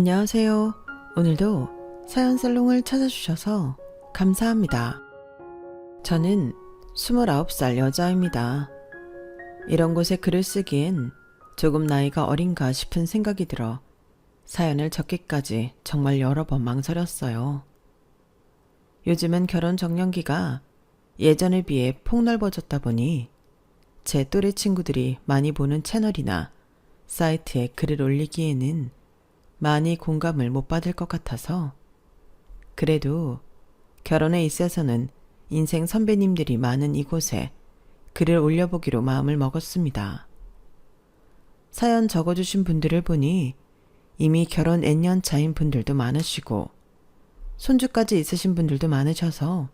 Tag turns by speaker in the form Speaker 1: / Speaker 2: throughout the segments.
Speaker 1: 안녕하세요. 오늘도 사연 살롱을 찾아주셔서 감사합니다. 저는 29살 여자입니다. 이런 곳에 글을 쓰기엔 조금 나이가 어린가 싶은 생각이 들어 사연을 적기까지 정말 여러 번 망설였어요. 요즘은 결혼 적령기가 예전에 비해 폭넓어졌다 보니 제 또래 친구들이 많이 보는 채널이나 사이트에 글을 올리기에는 많이 공감을 못 받을 것 같아서 그래도 결혼에 있어서는 인생 선배님들이 많은 이곳에 글을 올려보기로 마음을 먹었습니다. 사연 적어주신 분들을 보니 이미 결혼 N년 차인 분들도 많으시고 손주까지 있으신 분들도 많으셔서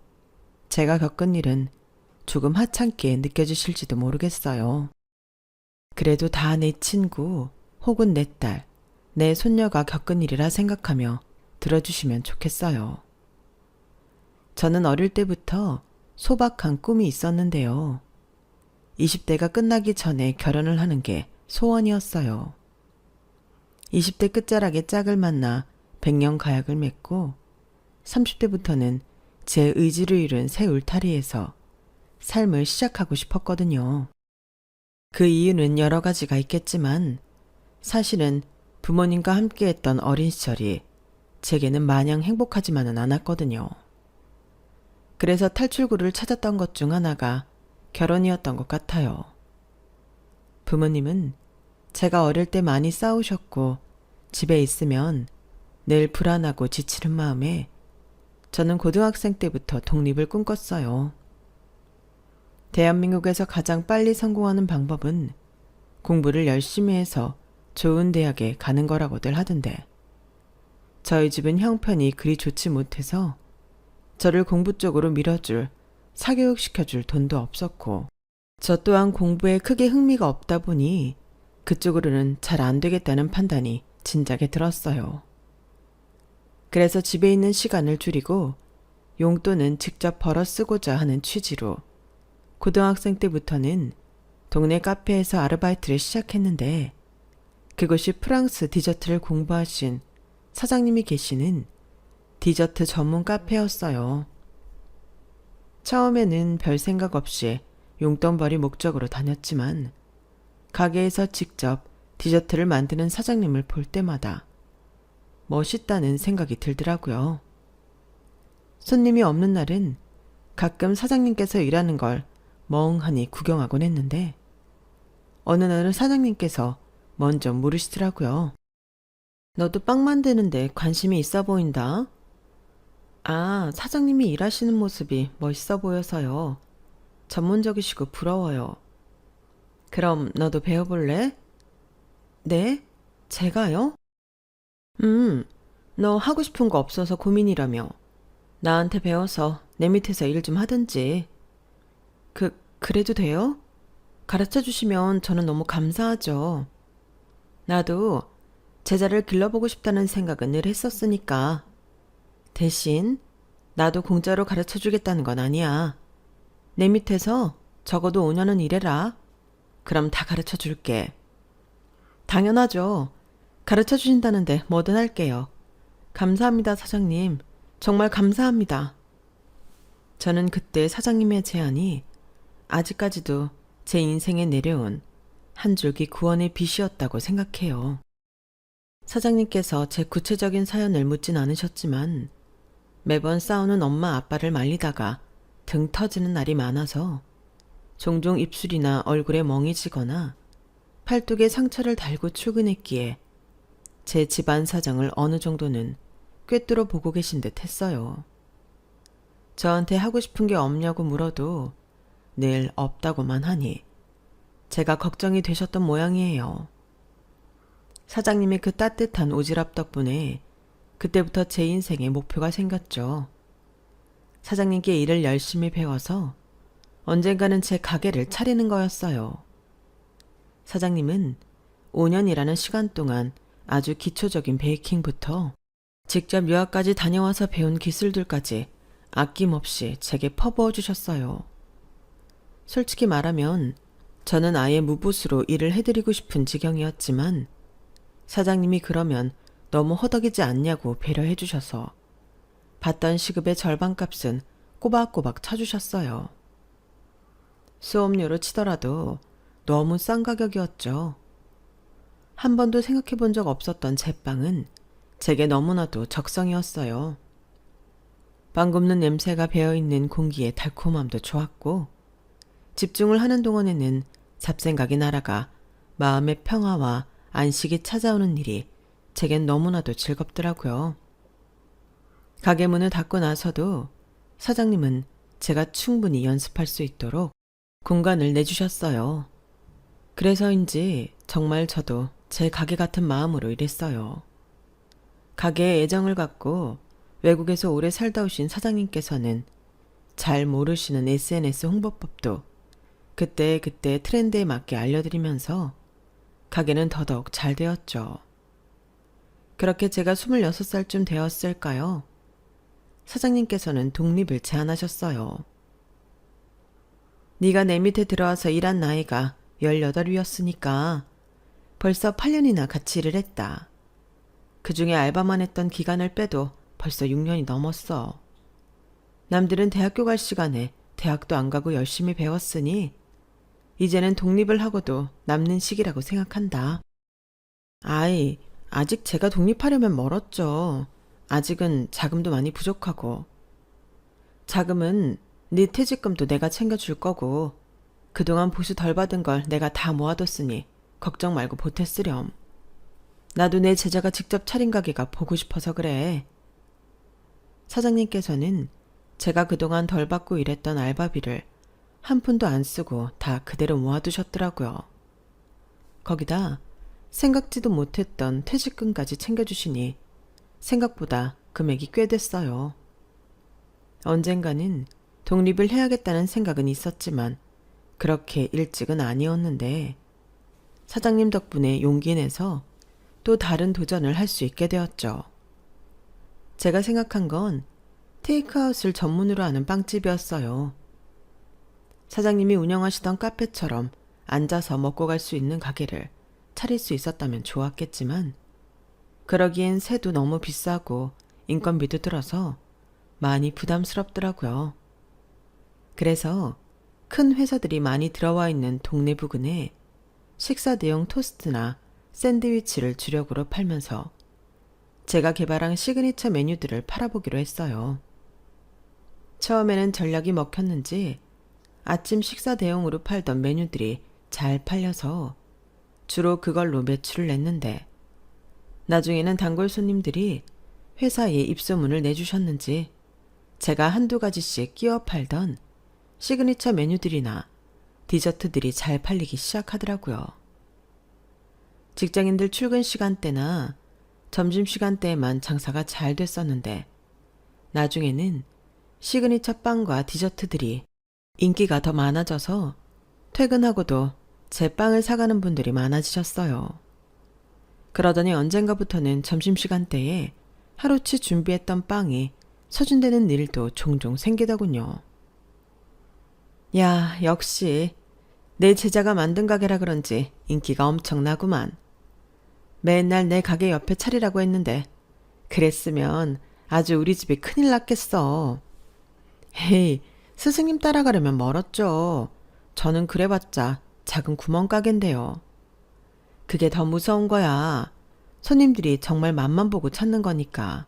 Speaker 1: 제가 겪은 일은 조금 하찮게 느껴지실지도 모르겠어요. 그래도 다 내 친구 혹은 내 딸, 내 손녀가 겪은 일이라 생각하며 들어주시면 좋겠어요. 저는 어릴 때부터 소박한 꿈이 있었는데요. 20대가 끝나기 전에 결혼을 하는 게 소원이었어요. 20대 끝자락에 짝을 만나 백년가약을 맺고 30대부터는 제 의지를 이룬 새 울타리에서 삶을 시작하고 싶었거든요. 그 이유는 여러 가지가 있겠지만 사실은 부모님과 함께했던 어린 시절이 제게는 마냥 행복하지만은 않았거든요. 그래서 탈출구를 찾았던 것 중 하나가 결혼이었던 것 같아요. 부모님은 제가 어릴 때 많이 싸우셨고 집에 있으면 늘 불안하고 지치는 마음에 저는 고등학생 때부터 독립을 꿈꿨어요. 대한민국에서 가장 빨리 성공하는 방법은 공부를 열심히 해서 좋은 대학에 가는 거라고들 하던데 저희 집은 형편이 그리 좋지 못해서 저를 공부 쪽으로 밀어줄, 사교육시켜줄 돈도 없었고 저 또한 공부에 크게 흥미가 없다 보니 그쪽으로는 잘 안 되겠다는 판단이 진작에 들었어요. 그래서 집에 있는 시간을 줄이고 용돈은 직접 벌어 쓰고자 하는 취지로 고등학생 때부터는 동네 카페에서 아르바이트를 시작했는데 그곳이 프랑스 디저트를 공부하신 사장님이 계시는 디저트 전문 카페였어요. 처음에는 별 생각 없이 용돈벌이 목적으로 다녔지만 가게에서 직접 디저트를 만드는 사장님을 볼 때마다 멋있다는 생각이 들더라고요. 손님이 없는 날은 가끔 사장님께서 일하는 걸 멍하니 구경하곤 했는데 어느 날은 사장님께서 먼저 물으시더라고요. 너도 빵 만드는데 관심이 있어 보인다. 아, 사장님이 일하시는 모습이 멋있어 보여서요. 전문적이시고 부러워요. 그럼 너도 배워볼래? 네? 제가요? 너 하고 싶은 거 없어서 고민이라며. 나한테 배워서 내 밑에서 일 좀 하든지. 그래도 돼요? 가르쳐 주시면 저는 너무 감사하죠. 나도 제자를 길러보고 싶다는 생각은 늘 했었으니까. 대신 나도 공짜로 가르쳐 주겠다는 건 아니야. 내 밑에서 적어도 5년은 일해라. 그럼 다 가르쳐 줄게. 당연하죠. 가르쳐 주신다는데 뭐든 할게요. 감사합니다, 사장님. 정말 감사합니다. 저는 그때 사장님의 제안이 아직까지도 제 인생에 내려온 한 줄기 구원의 빛이었다고 생각해요. 사장님께서 제 구체적인 사연을 묻진 않으셨지만 매번 싸우는 엄마 아빠를 말리다가 등 터지는 날이 많아서 종종 입술이나 얼굴에 멍이 지거나 팔뚝에 상처를 달고 출근했기에 제 집안 사정을 어느 정도는 꿰뚫어 보고 계신 듯 했어요. 저한테 하고 싶은 게 없냐고 물어도 늘 없다고만 하니 제가 걱정이 되셨던 모양이에요. 사장님의 그 따뜻한 오지랖 덕분에 그때부터 제 인생에 목표가 생겼죠. 사장님께 일을 열심히 배워서 언젠가는 제 가게를 차리는 거였어요. 사장님은 5년이라는 시간 동안 아주 기초적인 베이킹부터 직접 유학까지 다녀와서 배운 기술들까지 아낌없이 제게 퍼부어 주셨어요. 솔직히 말하면 저는 아예 무보수로 일을 해드리고 싶은 지경이었지만 사장님이 그러면 너무 허덕이지 않냐고 배려해 주셔서 받던 시급의 절반값은 꼬박꼬박 쳐주셨어요. 수업료로 치더라도 너무 싼 가격이었죠. 한 번도 생각해 본 적 없었던 제빵은 제게 너무나도 적성이었어요. 빵 굽는 냄새가 배어있는 공기의 달콤함도 좋았고 집중을 하는 동안에는 잡생각이 날아가 마음의 평화와 안식이 찾아오는 일이 제겐 너무나도 즐겁더라고요. 가게 문을 닫고 나서도 사장님은 제가 충분히 연습할 수 있도록 공간을 내주셨어요. 그래서인지 정말 저도 제 가게 같은 마음으로 일했어요. 가게에 애정을 갖고 외국에서 오래 살다 오신 사장님께서는 잘 모르시는 SNS 홍보법도 그때그때 트렌드에 맞게 알려드리면서 가게는 더더욱 잘 되었죠. 그렇게 제가 26살쯤 되었을까요? 사장님께서는 독립을 제안하셨어요. 네가 내 밑에 들어와서 일한 나이가 18이었으니까 벌써 8년이나 같이 일을 했다. 그중에 알바만 했던 기간을 빼도 벌써 6년이 넘었어. 남들은 대학교 갈 시간에 대학도 안 가고 열심히 배웠으니 이제는 독립을 하고도 남는 시기라고 생각한다. 아이, 아직 제가 독립하려면 멀었죠. 아직은 자금도 많이 부족하고. 자금은 네 퇴직금도 내가 챙겨줄 거고 그동안 보수 덜 받은 걸 내가 다 모아뒀으니 걱정 말고 보태 쓰렴. 나도 내 제자가 직접 차린 가게가 보고 싶어서 그래. 사장님께서는 제가 그동안 덜 받고 일했던 알바비를 한 푼도 안 쓰고 다 그대로 모아두셨더라고요. 거기다 생각지도 못했던 퇴직금까지 챙겨주시니 생각보다 금액이 꽤 됐어요. 언젠가는 독립을 해야겠다는 생각은 있었지만 그렇게 일찍은 아니었는데 사장님 덕분에 용기 내서 또 다른 도전을 할 수 있게 되었죠. 제가 생각한 건 테이크아웃을 전문으로 하는 빵집이었어요. 사장님이 운영하시던 카페처럼 앉아서 먹고 갈 수 있는 가게를 차릴 수 있었다면 좋았겠지만 그러기엔 세도 너무 비싸고 인건비도 들어서 많이 부담스럽더라고요. 그래서 큰 회사들이 많이 들어와 있는 동네 부근에 식사 대용 토스트나 샌드위치를 주력으로 팔면서 제가 개발한 시그니처 메뉴들을 팔아보기로 했어요. 처음에는 전략이 먹혔는지 아침 식사 대용으로 팔던 메뉴들이 잘 팔려서 주로 그걸로 매출을 냈는데 나중에는 단골 손님들이 회사에 입소문을 내주셨는지 제가 한두 가지씩 끼워 팔던 시그니처 메뉴들이나 디저트들이 잘 팔리기 시작하더라고요. 직장인들 출근 시간대나 점심시간대에만 장사가 잘 됐었는데 나중에는 시그니처 빵과 디저트들이 인기가 더 많아져서 퇴근하고도 제 빵을 사가는 분들이 많아지셨어요. 그러더니 언젠가부터는 점심시간대에 하루치 준비했던 빵이 소진되는 일도 종종 생기더군요. 야, 역시 내 제자가 만든 가게라 그런지 인기가 엄청나구만. 맨날 내 가게 옆에 차리라고 했는데 그랬으면 아주 우리 집이 큰일 났겠어. 헤이, 스승님 따라가려면 멀었죠. 저는 그래봤자 작은 구멍가게인데요. 그게 더 무서운 거야. 손님들이 정말 맛만 보고 찾는 거니까.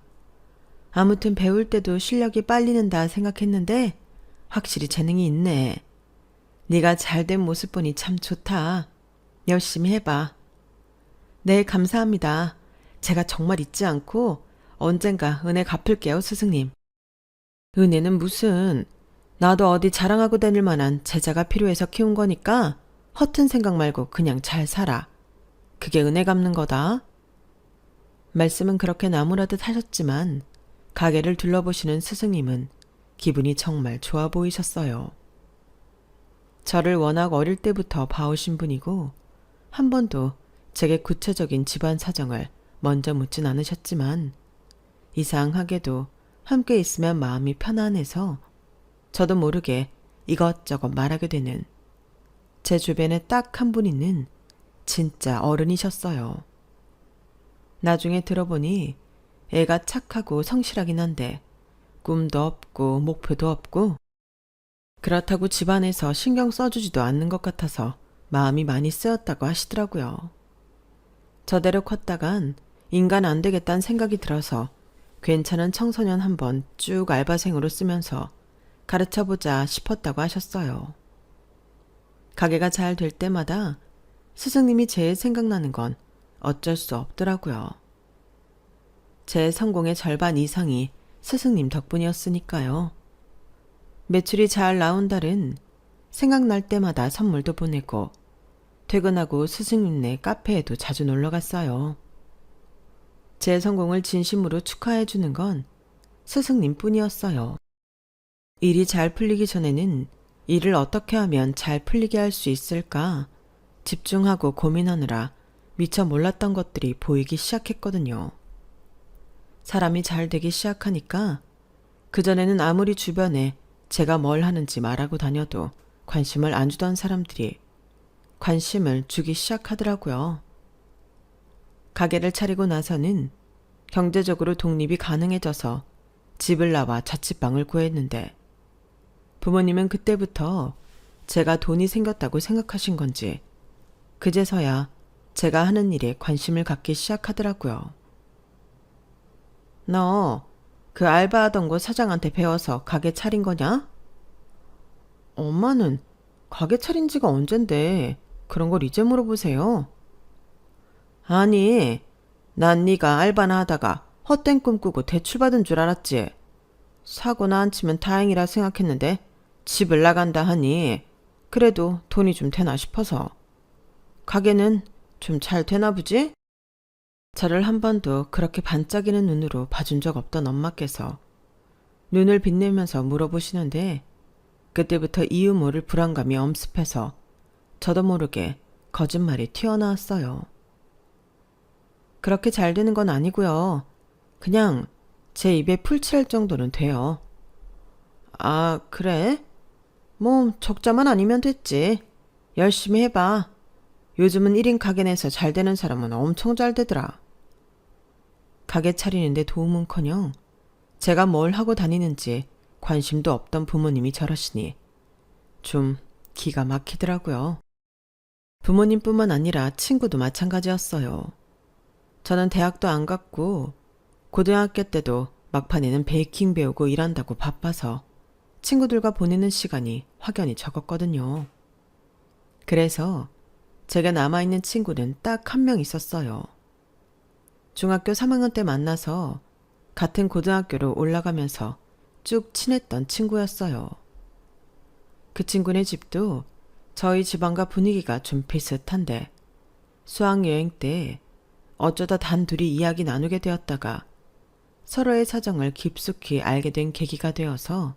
Speaker 1: 아무튼 배울 때도 실력이 빨리 는다 생각했는데 확실히 재능이 있네. 네가 잘된 모습 보니 참 좋다. 열심히 해봐. 네, 감사합니다. 제가 정말 잊지 않고 언젠가 은혜 갚을게요, 스승님. 은혜는 무슨. 나도 어디 자랑하고 다닐 만한 제자가 필요해서 키운 거니까 허튼 생각 말고 그냥 잘 살아. 그게 은혜 갚는 거다. 말씀은 그렇게 나무라듯 하셨지만 가게를 둘러보시는 스승님은 기분이 정말 좋아 보이셨어요. 저를 워낙 어릴 때부터 봐오신 분이고 한 번도 제게 구체적인 집안 사정을 먼저 묻진 않으셨지만 이상하게도 함께 있으면 마음이 편안해서 저도 모르게 이것저것 말하게 되는 제 주변에 딱 한 분이는 진짜 어른이셨어요. 나중에 들어보니 애가 착하고 성실하긴 한데 꿈도 없고 목표도 없고 그렇다고 집안에서 신경 써주지도 않는 것 같아서 마음이 많이 쓰였다고 하시더라고요. 저대로 컸다간 인간 안 되겠다는 생각이 들어서 괜찮은 청소년 한번 쭉 알바생으로 쓰면서 가르쳐보자 싶었다고 하셨어요. 가게가 잘 될 때마다 스승님이 제일 생각나는 건 어쩔 수 없더라고요. 제 성공의 절반 이상이 스승님 덕분이었으니까요. 매출이 잘 나온 달은 생각날 때마다 선물도 보내고 퇴근하고 스승님네 카페에도 자주 놀러 갔어요. 제 성공을 진심으로 축하해 주는 건 스승님 뿐이었어요. 일이 잘 풀리기 전에는 일을 어떻게 하면 잘 풀리게 할 수 있을까 집중하고 고민하느라 미처 몰랐던 것들이 보이기 시작했거든요. 사람이 잘 되기 시작하니까 그전에는 아무리 주변에 제가 뭘 하는지 말하고 다녀도 관심을 안 주던 사람들이 관심을 주기 시작하더라고요. 가게를 차리고 나서는 경제적으로 독립이 가능해져서 집을 나와 자취방을 구했는데 부모님은 그때부터 제가 돈이 생겼다고 생각하신 건지 그제서야 제가 하는 일에 관심을 갖기 시작하더라고요. 너 그 알바하던 곳 사장한테 배워서 가게 차린 거냐? 엄마는 가게 차린 지가 언젠데 그런 걸 이제 물어보세요. 아니, 난 네가 알바나 하다가 헛된 꿈 꾸고 대출받은 줄 알았지. 사고나 안 치면 다행이라 생각했는데 집을 나간다 하니 그래도 돈이 좀 되나 싶어서. 가게는 좀 잘 되나 보지? 저를 한 번도 그렇게 반짝이는 눈으로 봐준 적 없던 엄마께서 눈을 빛내면서 물어보시는데 그때부터 이유 모를 불안감이 엄습해서 저도 모르게 거짓말이 튀어나왔어요. 그렇게 잘 되는 건 아니고요. 그냥 제 입에 풀 칠할 정도는 돼요. 아, 그래? 뭐 적자만 아니면 됐지. 열심히 해봐. 요즘은 1인 가게 내서 잘 되는 사람은 엄청 잘 되더라. 가게 차리는데 도움은커녕 제가 뭘 하고 다니는지 관심도 없던 부모님이 저러시니 좀 기가 막히더라고요. 부모님뿐만 아니라 친구도 마찬가지였어요. 저는 대학도 안 갔고 고등학교 때도 막판에는 베이킹 배우고 일한다고 바빠서 친구들과 보내는 시간이 확연히 적었거든요. 그래서 제가 남아있는 친구는 딱 한 명 있었어요. 중학교 3학년 때 만나서 같은 고등학교로 올라가면서 쭉 친했던 친구였어요. 그 친구네 집도 저희 집안과 분위기가 좀 비슷한데 수학여행 때 어쩌다 단둘이 이야기 나누게 되었다가 서로의 사정을 깊숙이 알게 된 계기가 되어서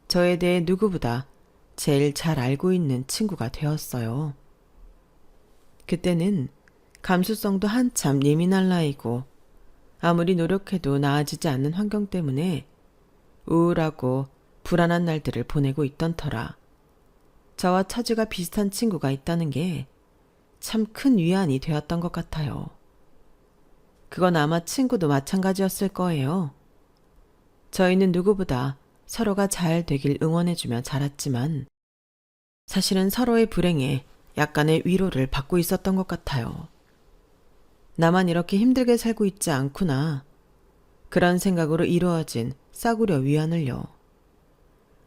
Speaker 1: 저에 대해 누구보다 제일 잘 알고 있는 친구가 되었어요. 그때는 감수성도 한참 예민할 나이고 아무리 노력해도 나아지지 않는 환경 때문에 우울하고 불안한 날들을 보내고 있던 터라 저와 처지가 비슷한 친구가 있다는 게 참 큰 위안이 되었던 것 같아요. 그건 아마 친구도 마찬가지였을 거예요. 저희는 누구보다 서로가 잘 되길 응원해주며 자랐지만 사실은 서로의 불행에 약간의 위로를 받고 있었던 것 같아요. 나만 이렇게 힘들게 살고 있지 않구나. 그런 생각으로 이루어진 싸구려 위안을요.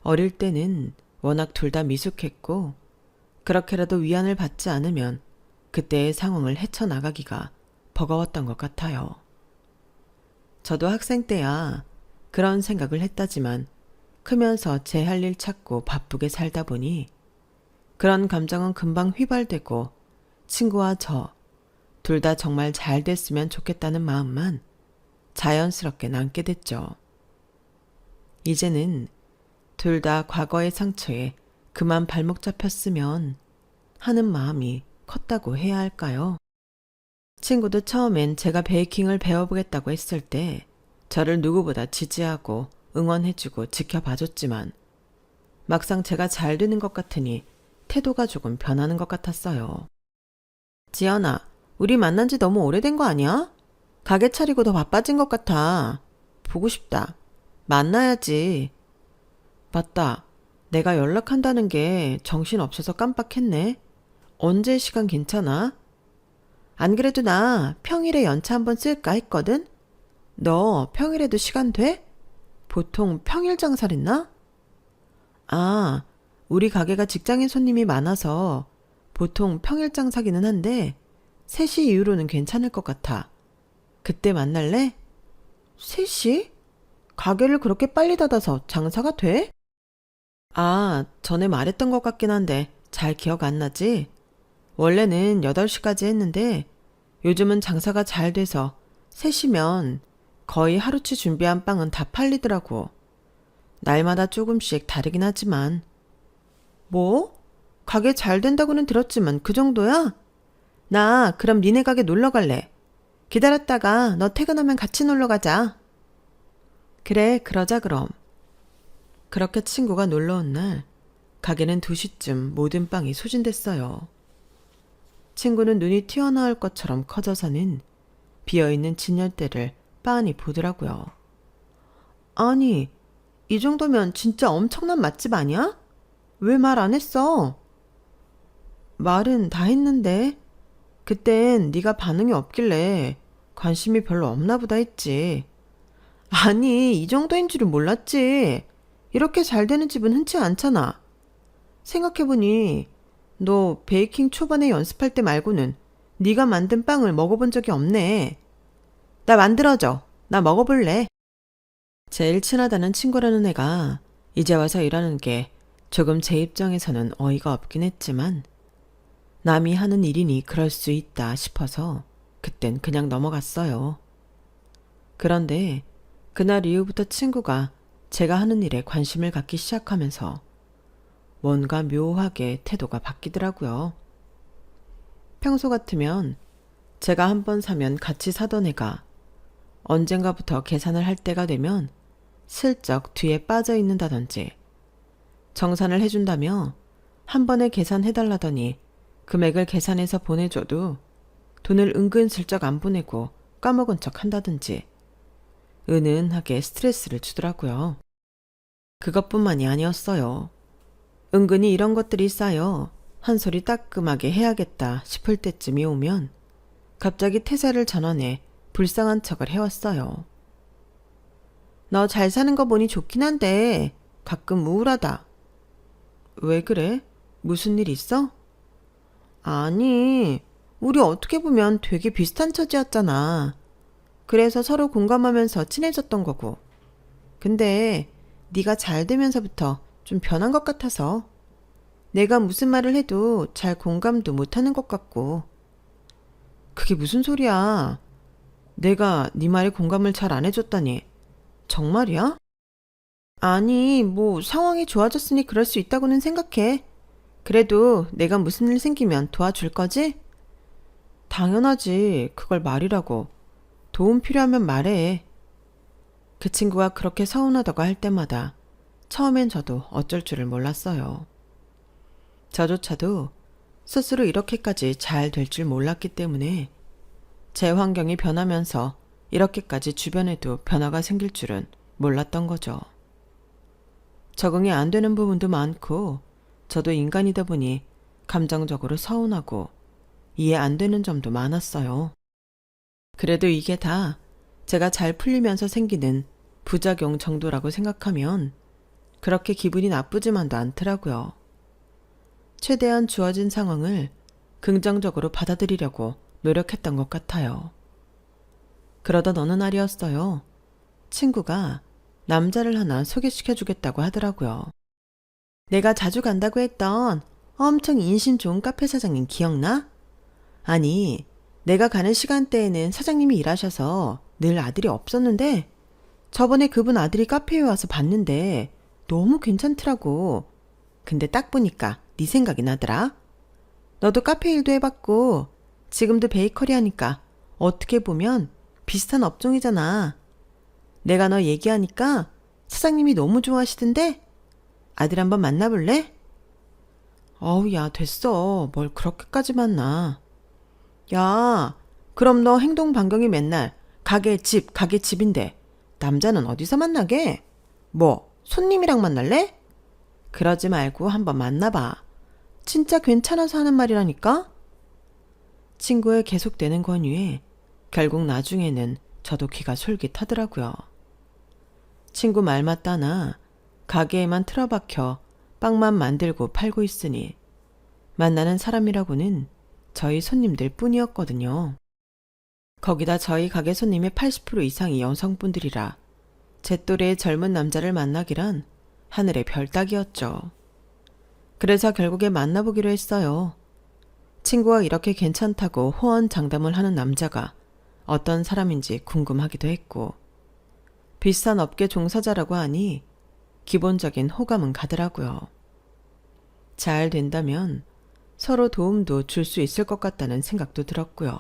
Speaker 1: 어릴 때는 워낙 둘 다 미숙했고 그렇게라도 위안을 받지 않으면 그때의 상황을 헤쳐나가기가 버거웠던 것 같아요. 저도 학생 때야 그런 생각을 했다지만 크면서 제 할 일 찾고 바쁘게 살다 보니 그런 감정은 금방 휘발되고 친구와 저 둘 다 정말 잘 됐으면 좋겠다는 마음만 자연스럽게 남게 됐죠. 이제는 둘 다 과거의 상처에 그만 발목 잡혔으면 하는 마음이 컸다고 해야 할까요? 친구도 처음엔 제가 베이킹을 배워보겠다고 했을 때 저를 누구보다 지지하고 응원해주고 지켜봐줬지만 막상 제가 잘 되는 것 같으니 태도가 조금 변하는 것 같았어요. 지연아, 우리 만난 지 너무 오래된 거 아니야? 가게 차리고 더 바빠진 것 같아. 보고 싶다. 만나야지. 맞다. 내가 연락한다는 게 정신없어서 깜빡했네. 언제 시간 괜찮아? 안 그래도 나 평일에 연차 한번 쓸까 했거든? 너 평일에도 시간 돼? 보통 평일 장사를 했나? 아, 우리 가게가 직장인 손님이 많아서 보통 평일 장사기는 한데 3시 이후로는 괜찮을 것 같아. 그때 만날래? 3시? 가게를 그렇게 빨리 닫아서 장사가 돼? 아, 전에 말했던 것 같긴 한데 잘 기억 안 나지? 원래는 8시까지 했는데 요즘은 장사가 잘 돼서 3시면 거의 하루치 준비한 빵은 다 팔리더라고. 날마다 조금씩 다르긴 하지만. 뭐? 가게 잘 된다고는 들었지만 그 정도야? 나 그럼 니네 가게 놀러 갈래. 기다렸다가 너 퇴근하면 같이 놀러 가자. 그래, 그러자 그럼. 그렇게 친구가 놀러 온 날, 가게는 2시쯤 모든 빵이 소진됐어요. 친구는 눈이 튀어나올 것처럼 커져서는 비어있는 진열대를 빤히 보더라고요. 아니, 이 정도면 진짜 엄청난 맛집 아니야? 왜 말 안 했어? 말은 다 했는데 그땐 네가 반응이 없길래 관심이 별로 없나 보다 했지. 아니, 이 정도인 줄은 몰랐지. 이렇게 잘 되는 집은 흔치 않잖아. 생각해보니 너 베이킹 초반에 연습할 때 말고는 네가 만든 빵을 먹어본 적이 없네. 나 만들어줘. 나 먹어볼래. 제일 친하다는 친구라는 애가 이제 와서 일하는 게 조금 제 입장에서는 어이가 없긴 했지만 남이 하는 일이니 그럴 수 있다 싶어서 그땐 그냥 넘어갔어요. 그런데 그날 이후부터 친구가 제가 하는 일에 관심을 갖기 시작하면서 뭔가 묘하게 태도가 바뀌더라고요. 평소 같으면 제가 한 번 사면 같이 사던 애가 언젠가부터 계산을 할 때가 되면 슬쩍 뒤에 빠져 있는다든지 정산을 해준다며 한 번에 계산해달라더니 금액을 계산해서 보내줘도 돈을 은근슬쩍 안 보내고 까먹은 척 한다든지 은은하게 스트레스를 주더라고요. 그것뿐만이 아니었어요. 은근히 이런 것들이 쌓여 한 소리 따끔하게 해야겠다 싶을 때쯤이 오면 갑자기 태세를 전환해 불쌍한 척을 해왔어요. 너 잘 사는 거 보니 좋긴 한데 가끔 우울하다. 왜 그래? 무슨 일 있어? 아니, 우리 어떻게 보면 되게 비슷한 처지였잖아. 그래서 서로 공감하면서 친해졌던 거고. 근데 네가 잘 되면서부터 좀 변한 것 같아서 내가 무슨 말을 해도 잘 공감도 못하는 것 같고. 그게 무슨 소리야? 내가 네 말에 공감을 잘 안 해줬다니. 정말이야? 아니, 뭐 상황이 좋아졌으니 그럴 수 있다고는 생각해. 그래도 내가 무슨 일 생기면 도와줄 거지? 당연하지. 그걸 말이라고. 도움 필요하면 말해. 그 친구가 그렇게 서운하다고 할 때마다 처음엔 저도 어쩔 줄을 몰랐어요. 저조차도 스스로 이렇게까지 잘 될 줄 몰랐기 때문에 제 환경이 변하면서 이렇게까지 주변에도 변화가 생길 줄은 몰랐던 거죠. 적응이 안 되는 부분도 많고 저도 인간이다 보니 감정적으로 서운하고 이해 안 되는 점도 많았어요. 그래도 이게 다 제가 잘 풀리면서 생기는 부작용 정도라고 생각하면 그렇게 기분이 나쁘지만도 않더라고요. 최대한 주어진 상황을 긍정적으로 받아들이려고 노력했던 것 같아요. 그러던 어느 날이었어요. 친구가 남자를 하나 소개시켜주겠다고 하더라고요. 내가 자주 간다고 했던 엄청 인심 좋은 카페 사장님 기억나? 아니, 내가 가는 시간대에는 사장님이 일하셔서 늘 아들이 없었는데 저번에 그분 아들이 카페에 와서 봤는데 너무 괜찮더라고. 근데 딱 보니까 네 생각이 나더라. 너도 카페 일도 해봤고 지금도 베이커리 하니까 어떻게 보면 비슷한 업종이잖아. 내가 너 얘기하니까 사장님이 너무 좋아하시던데 아들 한번 만나볼래? 어우, 야, 됐어. 뭘 그렇게까지 만나. 야, 그럼 너 행동 반경이 맨날 가게 집인데 남자는 어디서 만나게? 뭐, 손님이랑 만날래? 그러지 말고 한번 만나봐. 진짜 괜찮아서 하는 말이라니까? 친구의 계속되는 권유에 결국 나중에는 저도 귀가 솔깃하더라고요. 친구 말 맞다나 가게에만 틀어박혀 빵만 만들고 팔고 있으니 만나는 사람이라고는 저희 손님들 뿐이었거든요. 거기다 저희 가게 손님의 80% 이상이 여성분들이라 제 또래의 젊은 남자를 만나기란 하늘의 별 따기였죠. 그래서 결국에 만나보기로 했어요. 친구가 이렇게 괜찮다고 호언장담을 하는 남자가 어떤 사람인지 궁금하기도 했고 비슷한 업계 종사자라고 하니 기본적인 호감은 가더라고요. 잘 된다면 서로 도움도 줄 수 있을 것 같다는 생각도 들었고요.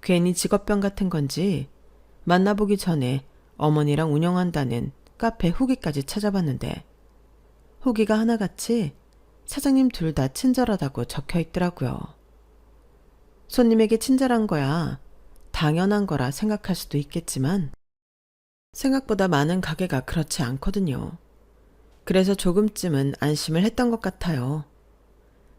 Speaker 1: 괜히 직업병 같은 건지 만나보기 전에 어머니랑 운영한다는 카페 후기까지 찾아봤는데 후기가 하나같이 사장님 둘 다 친절하다고 적혀 있더라고요. 손님에게 친절한 거야 당연한 거라 생각할 수도 있겠지만 생각보다 많은 가게가 그렇지 않거든요. 그래서 조금쯤은 안심을 했던 것 같아요.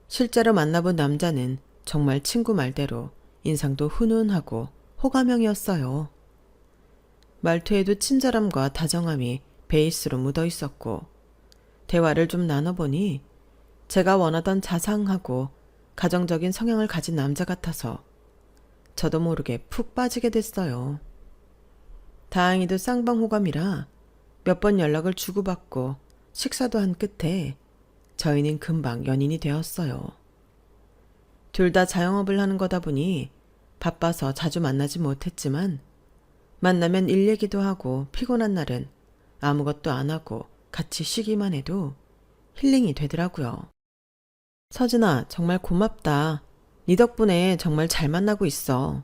Speaker 1: 실제로 만나본 남자는 정말 친구 말대로 인상도 훈훈하고 호감형이었어요. 말투에도 친절함과 다정함이 베이스로 묻어 있었고 대화를 좀 나눠보니 제가 원하던 자상하고 가정적인 성향을 가진 남자 같아서 저도 모르게 푹 빠지게 됐어요. 다행히도 쌍방호감이라 몇 번 연락을 주고받고 식사도 한 끝에 저희는 금방 연인이 되었어요. 둘 다 자영업을 하는 거다 보니 바빠서 자주 만나지 못했지만 만나면 일 얘기도 하고 피곤한 날은 아무것도 안 하고 같이 쉬기만 해도 힐링이 되더라고요. 서진아, 정말 고맙다. 네 덕분에 정말 잘 만나고 있어.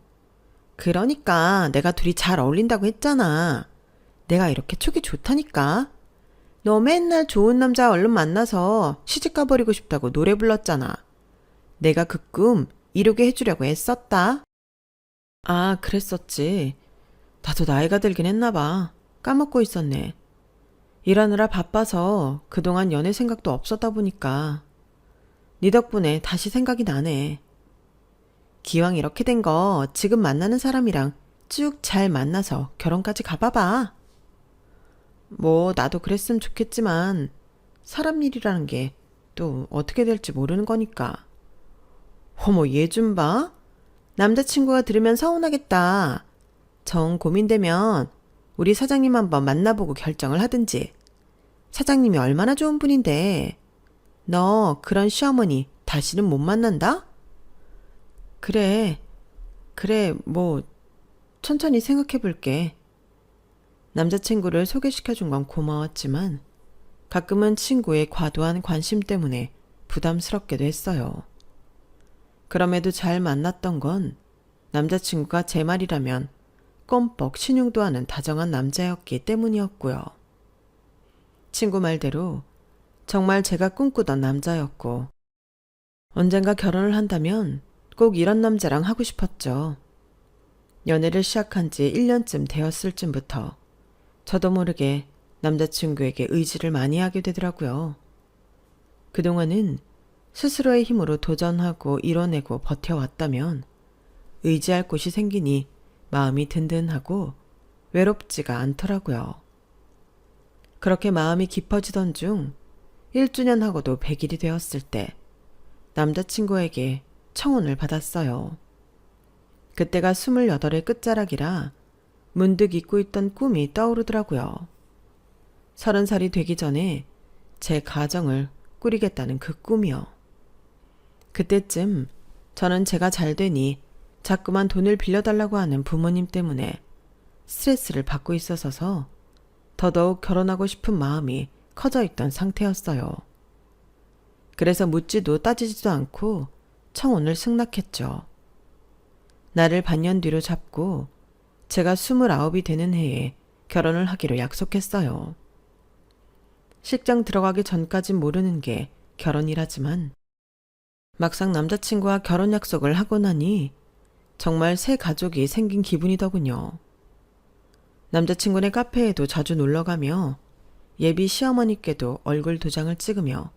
Speaker 1: 그러니까 내가 둘이 잘 어울린다고 했잖아. 내가 이렇게 촉이 좋다니까. 너 맨날 좋은 남자 얼른 만나서 시집가 버리고 싶다고 노래 불렀잖아. 내가 그 꿈 이루게 해주려고 애썼다. 아, 그랬었지. 나도 나이가 들긴 했나 봐. 까먹고 있었네. 일하느라 바빠서 그동안 연애 생각도 없었다 보니까 네 덕분에 다시 생각이 나네. 기왕 이렇게 된 거 지금 만나는 사람이랑 쭉 잘 만나서 결혼까지 가봐봐. 뭐 나도 그랬으면 좋겠지만 사람 일이라는 게 또 어떻게 될지 모르는 거니까. 어머, 얘 좀 봐. 남자친구가 들으면 서운하겠다. 정 고민되면 우리 사장님 한번 만나보고 결정을 하든지. 사장님이 얼마나 좋은 분인데. 너 그런 시어머니 다시는 못 만난다? 그래, 뭐 천천히 생각해 볼게. 남자친구를 소개시켜준 건 고마웠지만 가끔은 친구의 과도한 관심 때문에 부담스럽기도 했어요. 그럼에도 잘 만났던 건 남자친구가 제 말이라면 껌뻑 신용도 하는 다정한 남자였기 때문이었고요. 친구 말대로 정말 제가 꿈꾸던 남자였고 언젠가 결혼을 한다면 꼭 이런 남자랑 하고 싶었죠. 연애를 시작한 지 1년쯤 되었을 쯤부터 저도 모르게 남자친구에게 의지를 많이 하게 되더라고요. 그동안은 스스로의 힘으로 도전하고 이뤄내고 버텨왔다면 의지할 곳이 생기니 마음이 든든하고 외롭지가 않더라고요. 그렇게 마음이 깊어지던 중 1주년 하고도 100일이 되었을 때 남자친구에게 청혼을 받았어요. 그때가 28의 끝자락이라 문득 잊고 있던 꿈이 떠오르더라고요. 30살이 되기 전에 제 가정을 꾸리겠다는 그 꿈이요. 그때쯤 저는 제가 잘 되니 자꾸만 돈을 빌려달라고 하는 부모님 때문에 스트레스를 받고 있어서 더더욱 결혼하고 싶은 마음이 커져 있던 상태였어요. 그래서 묻지도 따지지도 않고 청혼을 승낙했죠. 나를 반년 뒤로 잡고 제가 29이 되는 해에 결혼을 하기로 약속했어요. 식장 들어가기 전까진 모르는 게 결혼이라지만 막상 남자친구와 결혼 약속을 하고 나니 정말 새 가족이 생긴 기분이더군요. 남자친구네 카페에도 자주 놀러가며 예비 시어머니께도 얼굴 도장을 찍으며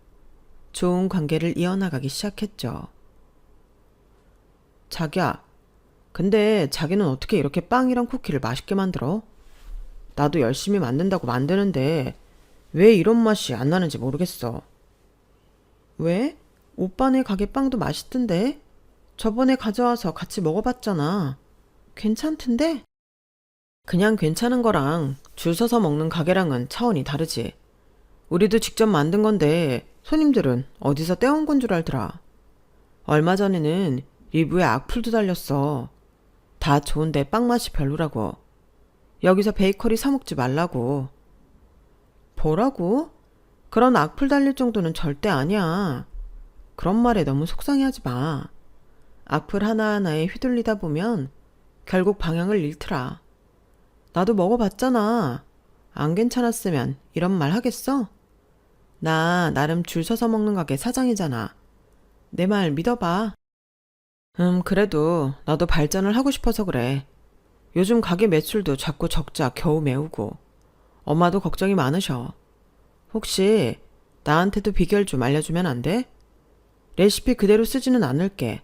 Speaker 1: 좋은 관계를 이어나가기 시작했죠. 자기야, 근데 자기는 어떻게 이렇게 빵이랑 쿠키를 맛있게 만들어? 나도 열심히 만든다고 만드는데 왜 이런 맛이 안 나는지 모르겠어. 왜? 오빠네 가게 빵도 맛있던데? 저번에 가져와서 같이 먹어봤잖아. 괜찮던데? 그냥 괜찮은 거랑 줄 서서 먹는 가게랑은 차원이 다르지. 우리도 직접 만든 건데 손님들은 어디서 떼온 건 줄 알더라. 얼마 전에는 리뷰에 악플도 달렸어. 다 좋은데 빵 맛이 별로라고. 여기서 베이커리 사 먹지 말라고. 뭐라고? 그런 악플 달릴 정도는 절대 아니야. 그런 말에 너무 속상해하지 마. 악플 하나하나에 휘둘리다 보면 결국 방향을 잃더라. 나도 먹어봤잖아. 안 괜찮았으면 이런 말 하겠어? 나 나름 줄 서서 먹는 가게 사장이잖아. 내 말 믿어봐. 그래도 나도 발전을 하고 싶어서 그래. 요즘 가게 매출도 자꾸 적자 겨우 메우고 엄마도 걱정이 많으셔. 혹시 나한테도 비결 좀 알려주면 안 돼? 레시피 그대로 쓰지는 않을게.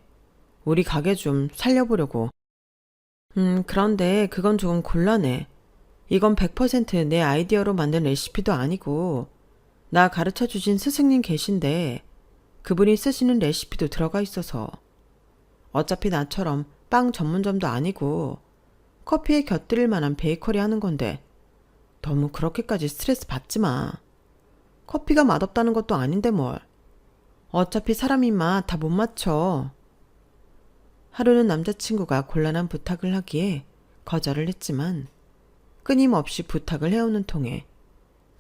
Speaker 1: 우리 가게 좀 살려보려고. 그런데 그건 조금 곤란해. 이건 100%내 아이디어로 만든 레시피도 아니고 나 가르쳐 주신 스승님 계신데 그분이 쓰시는 레시피도 들어가 있어서 어차피 나처럼 빵 전문점도 아니고 커피에 곁들일 만한 베이커리 하는 건데 너무 그렇게까지 스트레스 받지 마. 커피가 맛없다는 것도 아닌데 뭘. 어차피 사람 입맛 다 못 맞춰. 하루는 남자친구가 곤란한 부탁을 하기에 거절을 했지만 끊임없이 부탁을 해오는 통에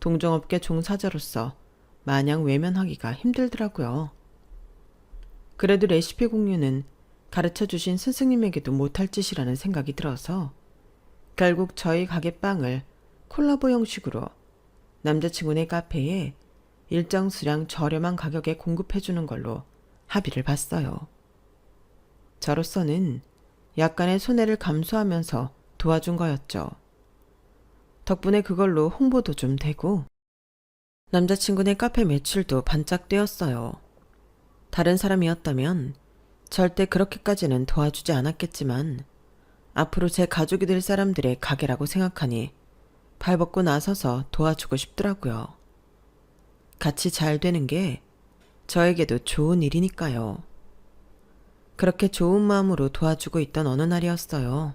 Speaker 1: 동종업계 종사자로서 마냥 외면하기가 힘들더라고요. 그래도 레시피 공유는 가르쳐주신 스승님에게도 못할 짓이라는 생각이 들어서 결국 저희 가게 빵을 콜라보 형식으로 남자친구네 카페에 일정 수량 저렴한 가격에 공급해주는 걸로 합의를 봤어요. 저로서는 약간의 손해를 감수하면서 도와준 거였죠. 덕분에 그걸로 홍보도 좀 되고 남자친구네 카페 매출도 반짝 뛰었어요. 다른 사람이었다면 절대 그렇게까지는 도와주지 않았겠지만 앞으로 제 가족이 될 사람들의 가게라고 생각하니 발벗고 나서서 도와주고 싶더라고요. 같이 잘 되는 게 저에게도 좋은 일이니까요. 그렇게 좋은 마음으로 도와주고 있던 어느 날이었어요.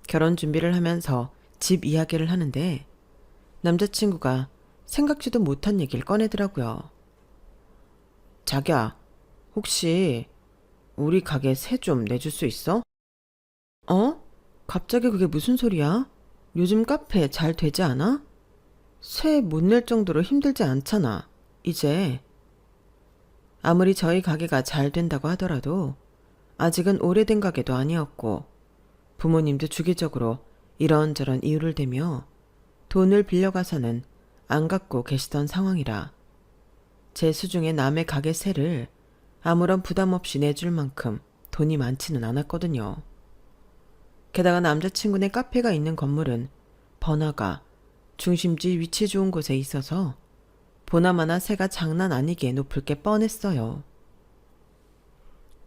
Speaker 1: 결혼 준비를 하면서 집 이야기를 하는데 남자친구가 생각지도 못한 얘기를 꺼내더라고요. 자기야, 혹시 우리 가게 세 좀 내줄 수 있어? 어? 갑자기 그게 무슨 소리야? 요즘 카페 잘 되지 않아? 세 못 낼 정도로 힘들지 않잖아, 이제. 아무리 저희 가게가 잘 된다고 하더라도 아직은 오래된 가게도 아니었고 부모님도 주기적으로 이런저런 이유를 대며 돈을 빌려가서는 안 갚고 계시던 상황이라 제 수중에 남의 가게 세를 아무런 부담 없이 내줄 만큼 돈이 많지는 않았거든요. 게다가 남자친구네 카페가 있는 건물은 번화가, 중심지 위치 좋은 곳에 있어서 보나마나 세가 장난 아니게 높을 게 뻔했어요.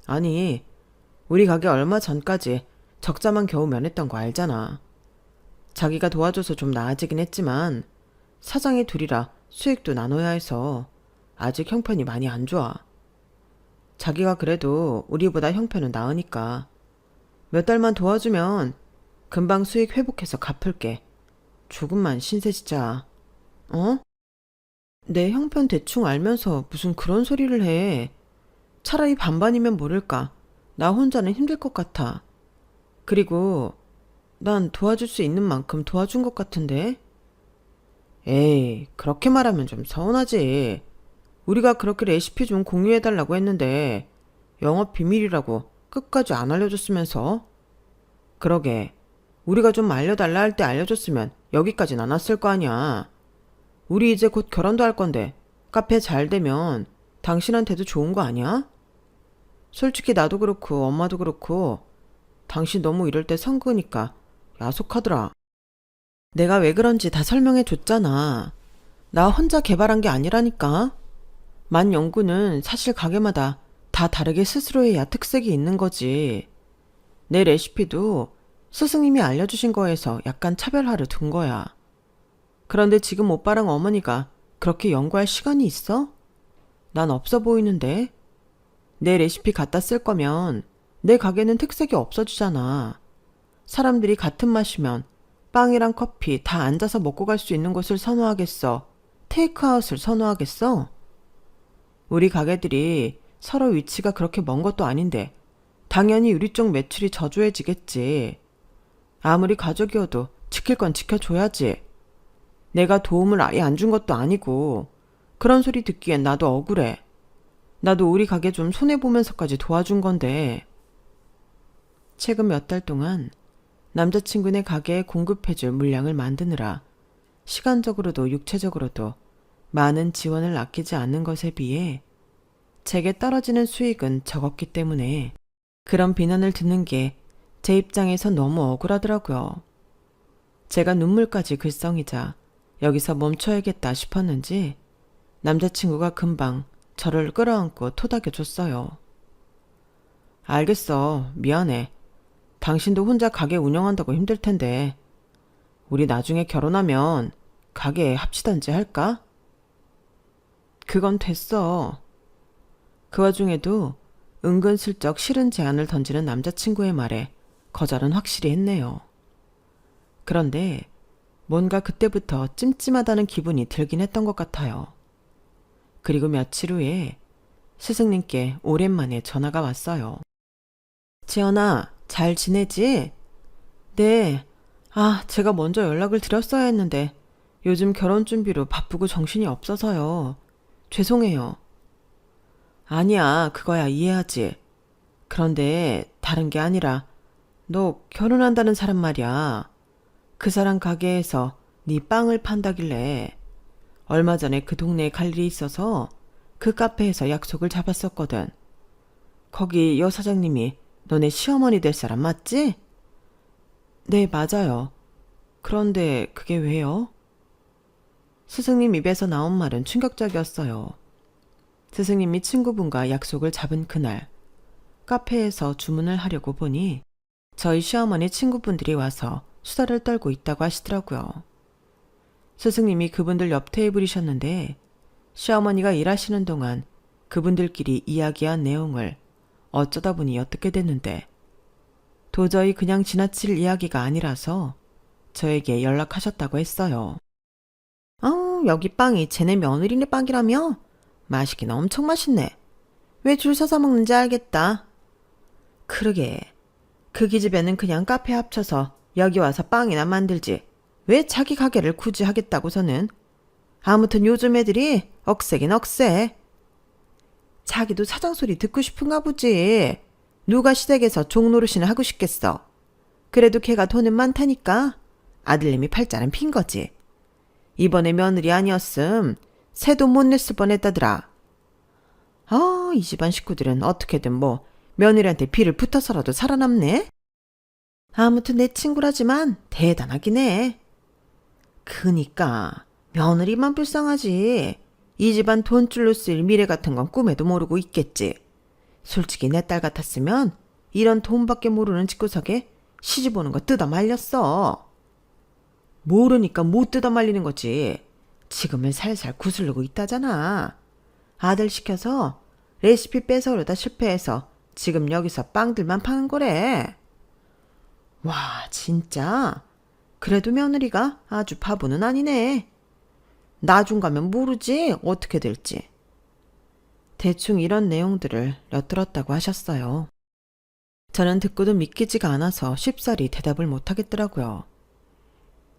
Speaker 1: 아니, 우리 가게 얼마 전까지 적자만 겨우 면했던 거 알잖아. 자기가 도와줘서 좀 나아지긴 했지만 사장이 둘이라 수익도 나눠야 해서 아직 형편이 많이 안 좋아. 자기가 그래도 우리보다 형편은 나으니까 몇 달만 도와주면 금방 수익 회복해서 갚을게. 조금만 신세지자. 어? 내 형편 대충 알면서 무슨 그런 소리를 해. 차라리 반반이면 모를까. 나 혼자는 힘들 것 같아. 그리고 난 도와줄 수 있는 만큼 도와준 것 같은데? 에이, 그렇게 말하면 좀 서운하지. 우리가 그렇게 레시피 좀 공유해달라고 했는데 영업 비밀이라고 끝까지 안 알려줬으면서. 그러게, 우리가 좀 알려달라 할 때 알려줬으면 여기까진 안 왔을 거 아니야. 우리 이제 곧 결혼도 할 건데 카페 잘 되면 당신한테도 좋은 거 아니야? 솔직히 나도 그렇고 엄마도 그렇고 당신 너무 이럴 때 선 그으니까 야속하더라. 내가 왜 그런지 다 설명해 줬잖아. 나 혼자 개발한 게 아니라니까. 만 연구는 사실 가게마다 다 다르게 스스로의 특색이 있는 거지. 내 레시피도 스승님이 알려주신 거에서 약간 차별화를 둔 거야. 그런데 지금 오빠랑 어머니가 그렇게 연구할 시간이 있어? 난 없어 보이는데. 내 레시피 갖다 쓸 거면 내 가게는 특색이 없어지잖아. 사람들이 같은 맛이면 빵이랑 커피 다 앉아서 먹고 갈 수 있는 곳을 선호하겠어? 테이크아웃을 선호하겠어? 우리 가게들이 서로 위치가 그렇게 먼 것도 아닌데 당연히 우리 쪽 매출이 저조해지겠지. 아무리 가족이어도 지킬 건 지켜줘야지. 내가 도움을 아예 안 준 것도 아니고 그런 소리 듣기엔 나도 억울해. 나도 우리 가게 좀 손해보면서까지 도와준 건데. 최근 몇 달 동안 남자친구네 가게에 공급해줄 물량을 만드느라 시간적으로도 육체적으로도 많은 지원을 아끼지 않는 것에 비해 제게 떨어지는 수익은 적었기 때문에 그런 비난을 듣는 게 제 입장에서 너무 억울하더라고요. 제가 눈물까지 글썽이자 여기서 멈춰야겠다 싶었는지 남자친구가 금방 저를 끌어안고 토닥여줬어요. 알겠어. 미안해. 당신도 혼자 가게 운영한다고 힘들 텐데 우리 나중에 결혼하면 가게에 합치던지 할까? 그건 됐어. 그 와중에도 은근슬쩍 싫은 제안을 던지는 남자친구의 말에 거절은 확실히 했네요. 그런데 뭔가 그때부터 찜찜하다는 기분이 들긴 했던 것 같아요. 그리고 며칠 후에 스승님께 오랜만에 전화가 왔어요. 지연아, 잘 지내지? 네. 제가 먼저 연락을 드렸어야 했는데 요즘 결혼 준비로 바쁘고 정신이 없어서요. 죄송해요. 아니야, 그거야 이해하지. 그런데 다른 게 아니라 너 결혼한다는 사람 말이야. 그 사람 가게에서 네 빵을 판다길래 얼마 전에 그 동네에 갈 일이 있어서 그 카페에서 약속을 잡았었거든. 거기 여 사장님이 너네 시어머니 될 사람 맞지? 네, 맞아요. 그런데 그게 왜요? 스승님 입에서 나온 말은 충격적이었어요. 스승님이 친구분과 약속을 잡은 그날 카페에서 주문을 하려고 보니 저희 시어머니 친구분들이 와서 수다를 떨고 있다고 하시더라고요. 스승님이 그분들 옆 테이블이셨는데 시어머니가 일하시는 동안 그분들끼리 이야기한 내용을 어쩌다 보니 엿듣게 됐는데 도저히 그냥 지나칠 이야기가 아니라서 저에게 연락하셨다고 했어요. 여기 빵이 쟤네 며느리네 빵이라며? 맛있긴 엄청 맛있네. 왜 줄 서서 먹는지 알겠다. 그러게. 그 기집애는 그냥 카페 합쳐서 여기 와서 빵이나 만들지. 왜 자기 가게를 굳이 하겠다고서는. 아무튼 요즘 애들이 억세긴 억세. 자기도 사장 소리 듣고 싶은가 보지. 누가 시댁에서 종노릇이나 하고 싶겠어. 그래도 걔가 돈은 많다니까 아들님이 팔자는 핀 거지. 이번에 며느리 아니었음 새도 못 냈을 뻔했다더라. 이 집안 식구들은 어떻게든 뭐 며느리한테 비를 붙어서라도 살아남네. 아무튼 내 친구라지만 대단하긴 해. 그니까 며느리만 불쌍하지. 이 집안 돈줄로 쓰일 미래 같은 건 꿈에도 모르고 있겠지. 솔직히 내 딸 같았으면 이런 돈밖에 모르는 집구석에 시집 오는 거 뜯어 말렸어. 모르니까 못 뜯어 말리는 거지. 지금은 살살 구슬르고 있다잖아. 아들 시켜서 레시피 뺏어오려다 실패해서 지금 여기서 빵들만 파는 거래. 와, 진짜? 그래도 며느리가 아주 바보는 아니네. 나중 가면 모르지 어떻게 될지. 대충 이런 내용들을 엿들었다고 하셨어요. 저는 듣고도 믿기지가 않아서 쉽사리 대답을 못하겠더라고요.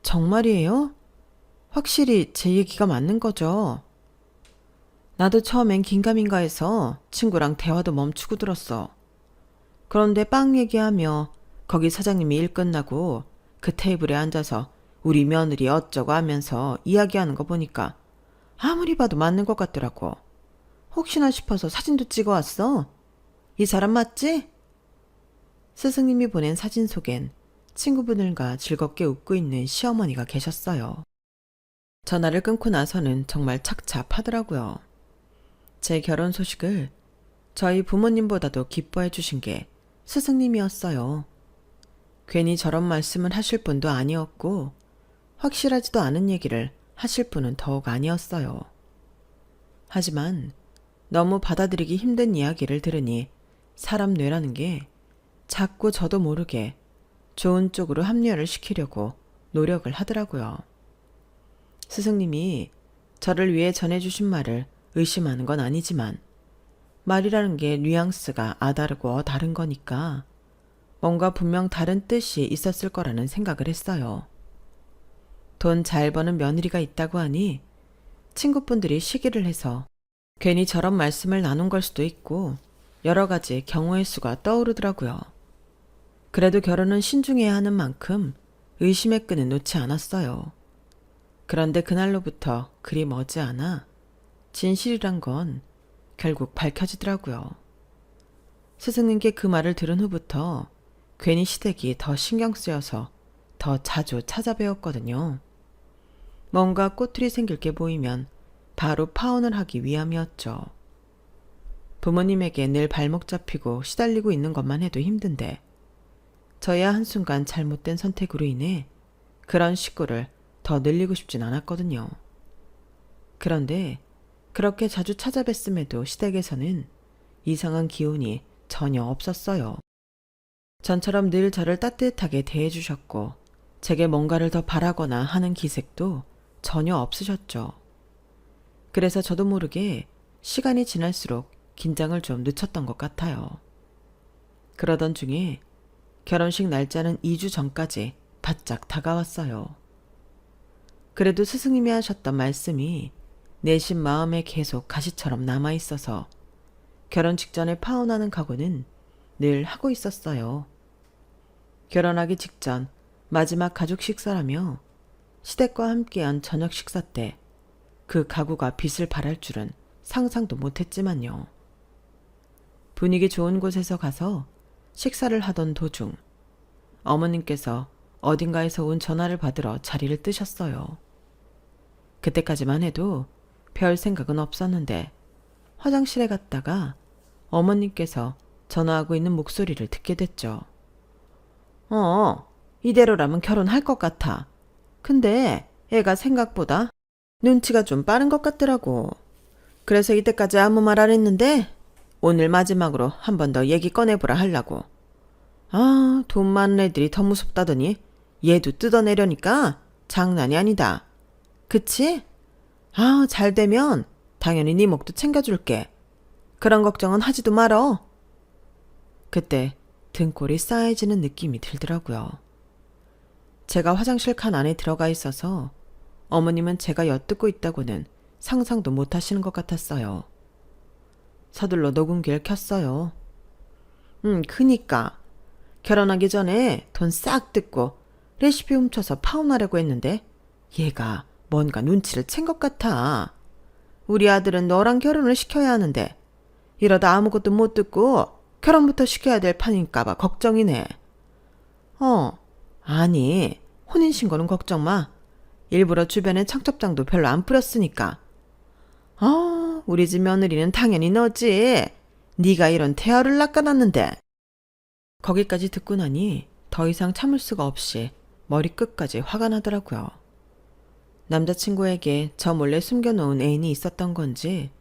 Speaker 1: 정말이에요? 확실히 제 얘기가 맞는 거죠? 나도 처음엔 긴가민가 해서 친구랑 대화도 멈추고 들었어. 그런데 빵 얘기하며 거기 사장님이 일 끝나고 그 테이블에 앉아서 우리 며느리 어쩌고 하면서 이야기하는 거 보니까 아무리 봐도 맞는 것 같더라고. 혹시나 싶어서 사진도 찍어왔어. 이 사람 맞지? 스승님이 보낸 사진 속엔 친구분들과 즐겁게 웃고 있는 시어머니가 계셨어요. 전화를 끊고 나서는 정말 착잡하더라고요. 제 결혼 소식을 저희 부모님보다도 기뻐해 주신 게 스승님이었어요. 괜히 저런 말씀을 하실 분도 아니었고 확실하지도 않은 얘기를 하실 분은 더욱 아니었어요. 하지만 너무 받아들이기 힘든 이야기를 들으니 사람 뇌라는 게 자꾸 저도 모르게 좋은 쪽으로 합리화를 시키려고 노력을 하더라고요. 스승님이 저를 위해 전해주신 말을 의심하는 건 아니지만 말이라는 게 뉘앙스가 아다르고 다른 거니까 뭔가 분명 다른 뜻이 있었을 거라는 생각을 했어요. 돈 잘 버는 며느리가 있다고 하니 친구분들이 시기를 해서 괜히 저런 말씀을 나눈 걸 수도 있고 여러 가지 경우의 수가 떠오르더라고요. 그래도 결혼은 신중해야 하는 만큼 의심의 끈은 놓지 않았어요. 그런데 그날로부터 그리 머지않아 진실이란 건 결국 밝혀지더라고요. 스승님께 그 말을 들은 후부터 괜히 시댁이 더 신경 쓰여서 더 자주 찾아뵈었거든요. 뭔가 꼬투리 생길 게 보이면 바로 파혼을 하기 위함이었죠. 부모님에게 늘 발목 잡히고 시달리고 있는 것만 해도 힘든데 저야 한순간 잘못된 선택으로 인해 그런 식구를 더 늘리고 싶진 않았거든요. 그런데 그렇게 자주 찾아뵀음에도 시댁에서는 이상한 기운이 전혀 없었어요. 전처럼 늘 저를 따뜻하게 대해주셨고 제게 뭔가를 더 바라거나 하는 기색도 전혀 없으셨죠. 그래서 저도 모르게 시간이 지날수록 긴장을 좀 늦췄던 것 같아요. 그러던 중에 결혼식 날짜는 2주 전까지 바짝 다가왔어요. 그래도 스승님이 하셨던 말씀이 내심 마음에 계속 가시처럼 남아있어서 결혼 직전에 파혼하는 각오는 늘 하고 있었어요. 결혼하기 직전 마지막 가족 식사라며 시댁과 함께한 저녁 식사 때 그 가구가 빛을 발할 줄은 상상도 못했지만요. 분위기 좋은 곳에서 가서 식사를 하던 도중 어머님께서 어딘가에서 온 전화를 받으러 자리를 뜨셨어요. 그때까지만 해도 별 생각은 없었는데 화장실에 갔다가 어머님께서 전화하고 있는 목소리를 듣게 됐죠. 이대로라면 결혼할 것 같아. 근데 애가 생각보다 눈치가 좀 빠른 것 같더라고. 그래서 이때까지 아무 말 안 했는데 오늘 마지막으로 한 번 더 얘기 꺼내보라 하려고. 돈 많은 애들이 더 무섭다더니 얘도 뜯어내려니까 장난이 아니다. 그치? 잘 되면 당연히 네 목도 챙겨줄게. 그런 걱정은 하지도 말어. 그때 등골이 싸해지는 느낌이 들더라고요. 제가 화장실 칸 안에 들어가 있어서 어머님은 제가 엿듣고 있다고는 상상도 못 하시는 것 같았어요. 서둘러 녹음기를 켰어요. 그니까 결혼하기 전에 돈 싹 뜯고 레시피 훔쳐서 파혼하려고 했는데 얘가 뭔가 눈치를 챈 것 같아. 우리 아들은 너랑 결혼을 시켜야 하는데 이러다 아무것도 못 듣고 결혼부터 시켜야 될 판일까봐 걱정이네. 아니 혼인신고는 걱정 마. 일부러 주변에 청첩장도 별로 안 뿌렸으니까. 우리 집 며느리는 당연히 너지. 네가 이런 태아를 낚아놨는데. 거기까지 듣고 나니 더 이상 참을 수가 없이 머리끝까지 화가 나더라고요. 남자친구에게 저 몰래 숨겨놓은 애인이 있었던 건지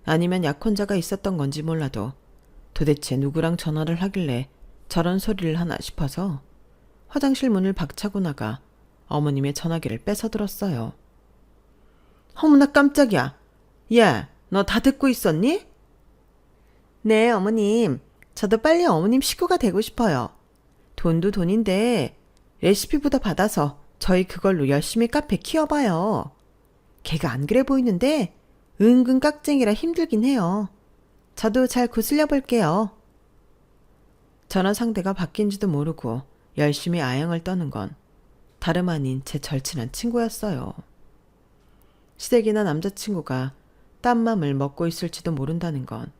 Speaker 1: 아니면 약혼자가 있었던 건지 몰라도 도대체 누구랑 전화를 하길래 저런 소리를 하나 싶어서 화장실 문을 박차고 나가 어머님의 전화기를 뺏어 들었어요. 어머나 깜짝이야. 야, 너 다 듣고 있었니? 네, 어머님. 저도 빨리 어머님 식구가 되고 싶어요. 돈도 돈인데 레시피부터 받아서 저희 그걸로 열심히 카페 키워봐요. 걔가 안 그래 보이는데 은근 깍쟁이라 힘들긴 해요. 저도 잘 구슬려 볼게요. 전화 상대가 바뀐지도 모르고 열심히 아양을 떠는 건 다름 아닌 제 절친한 친구였어요. 시댁이나 남자친구가 딴 맘을 먹고 있을지도 모른다는 건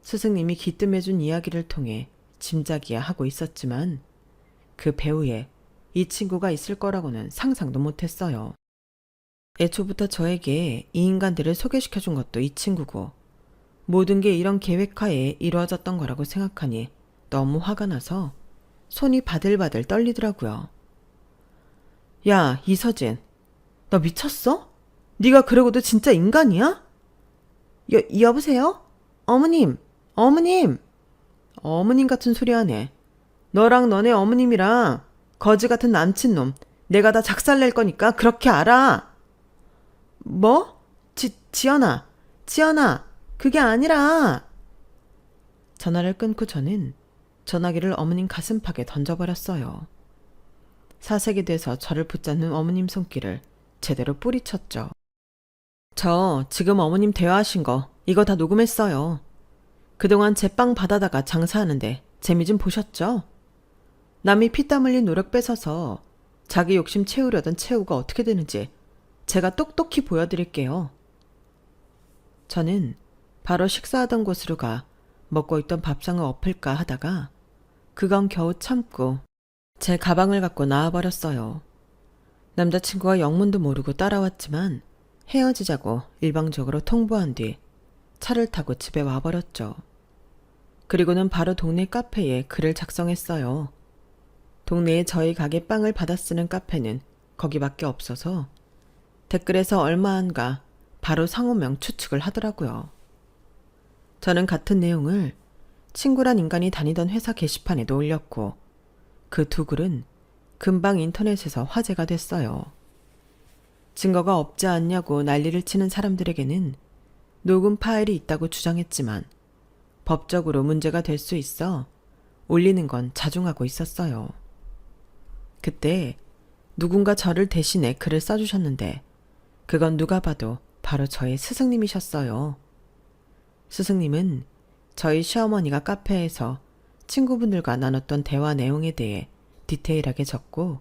Speaker 1: 스승님이 기뜸해준 이야기를 통해 짐작이야 하고 있었지만 그 배후에 이 친구가 있을 거라고는 상상도 못했어요. 애초부터 저에게 이 인간들을 소개시켜준 것도 이 친구고 모든 게 이런 계획하에 이루어졌던 거라고 생각하니 너무 화가 나서 손이 바들바들 떨리더라고요. 야, 이서진, 너 미쳤어? 네가 그러고도 진짜 인간이야? 여보세요? 어머님, 어머님! 어머님 같은 소리 하네. 너랑 너네 어머님이랑 거지 같은 남친놈 내가 다 작살낼 거니까 그렇게 알아. 뭐? 지연아, 그게 아니라. 전화를 끊고 저는 전화기를 어머님 가슴팍에 던져버렸어요. 사색이 돼서 저를 붙잡는 어머님 손길을 제대로 뿌리쳤죠. 저 지금 어머님 대화하신 거 이거 다 녹음했어요. 그동안 제빵 받아다가 장사하는데 재미 좀 보셨죠? 남이 피땀 흘린 노력 뺏어서 자기 욕심 채우려던 채우가 어떻게 되는지 제가 똑똑히 보여드릴게요. 저는 바로 식사하던 곳으로 가 먹고 있던 밥상을 엎을까 하다가 그건 겨우 참고 제 가방을 갖고 나와버렸어요. 남자친구가 영문도 모르고 따라왔지만 헤어지자고 일방적으로 통보한 뒤 차를 타고 집에 와버렸죠. 그리고는 바로 동네 카페에 글을 작성했어요. 동네에 저희 가게 빵을 받아 쓰는 카페는 거기밖에 없어서 댓글에서 얼마 안가 바로 상호명 추측을 하더라고요. 저는 같은 내용을 친구란 인간이 다니던 회사 게시판에도 올렸고 그 두 글은 금방 인터넷에서 화제가 됐어요. 증거가 없지 않냐고 난리를 치는 사람들에게는 녹음 파일이 있다고 주장했지만 법적으로 문제가 될 수 있어 올리는 건 자중하고 있었어요. 그때 누군가 저를 대신해 글을 써주셨는데 그건 누가 봐도 바로 저의 스승님이셨어요. 스승님은 저희 시어머니가 카페에서 친구분들과 나눴던 대화 내용에 대해 디테일하게 적고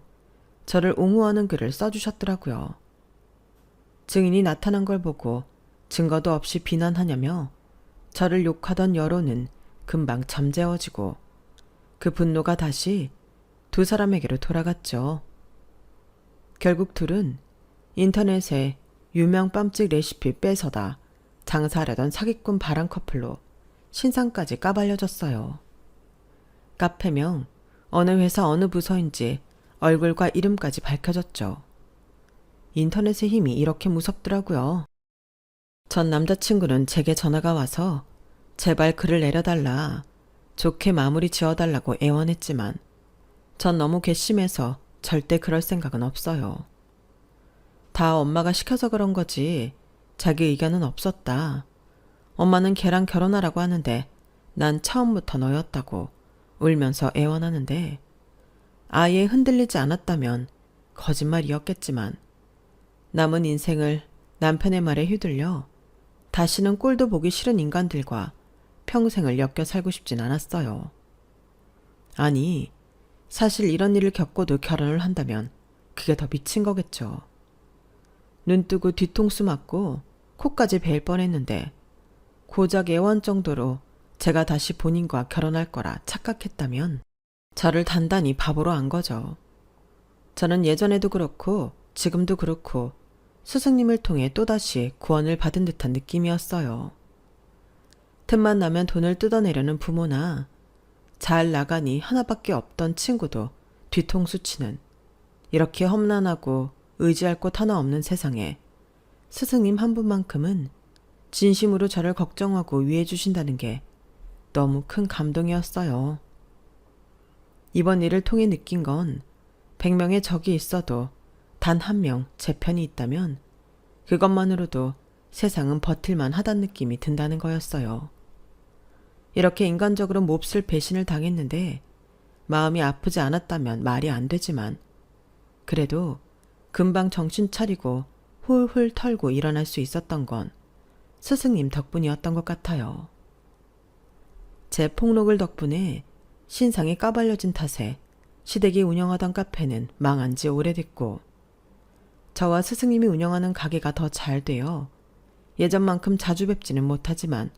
Speaker 1: 저를 옹호하는 글을 써주셨더라고요. 증인이 나타난 걸 보고 증거도 없이 비난하냐며 저를 욕하던 여론은 금방 잠재워지고 그 분노가 다시 두 사람에게로 돌아갔죠. 결국 둘은 인터넷에 유명 빰찍 레시피 뺏어다 장사하려던 사기꾼 바람 커플로 신상까지 까발려졌어요. 카페명, 어느 회사 어느 부서인지 얼굴과 이름까지 밝혀졌죠. 인터넷의 힘이 이렇게 무섭더라고요. 전 남자친구는 제게 전화가 와서 제발 글을 내려달라, 좋게 마무리 지어달라고 애원했지만 전 너무 괘씸해서 절대 그럴 생각은 없어요. 다 엄마가 시켜서 그런 거지 자기 의견은 없었다. 엄마는 걔랑 결혼하라고 하는데 난 처음부터 너였다고 울면서 애원하는데 아예 흔들리지 않았다면 거짓말이었겠지만 남은 인생을 남편의 말에 휘둘려 다시는 꼴도 보기 싫은 인간들과 평생을 엮여 살고 싶진 않았어요. 아니, 사실 이런 일을 겪고도 결혼을 한다면 그게 더 미친 거겠죠. 눈 뜨고 뒤통수 맞고 코까지 베일 뻔했는데 고작 애원 정도로 제가 다시 본인과 결혼할 거라 착각했다면 저를 단단히 바보로 안 거죠. 저는 예전에도 그렇고 지금도 그렇고 스승님을 통해 또다시 구원을 받은 듯한 느낌이었어요. 틈만 나면 돈을 뜯어내려는 부모나 잘 나가니 하나밖에 없던 친구도 뒤통수 치는 이렇게 험난하고 의지할 곳 하나 없는 세상에 스승님 한 분만큼은 진심으로 저를 걱정하고 위해 주신다는 게 너무 큰 감동이었어요. 이번 일을 통해 느낀 건 100명의 적이 있어도 단 한 명 제 편이 있다면 그것만으로도 세상은 버틸만 하단 느낌이 든다는 거였어요. 이렇게 인간적으로 몹쓸 배신을 당했는데 마음이 아프지 않았다면 말이 안 되지만 그래도 금방 정신 차리고 훌훌 털고 일어날 수 있었던 건 스승님 덕분이었던 것 같아요. 제 폭로글 덕분에 신상이 까발려진 탓에 시댁이 운영하던 카페는 망한 지 오래됐고 저와 스승님이 운영하는 가게가 더 잘 되어 예전만큼 자주 뵙지는 못하지만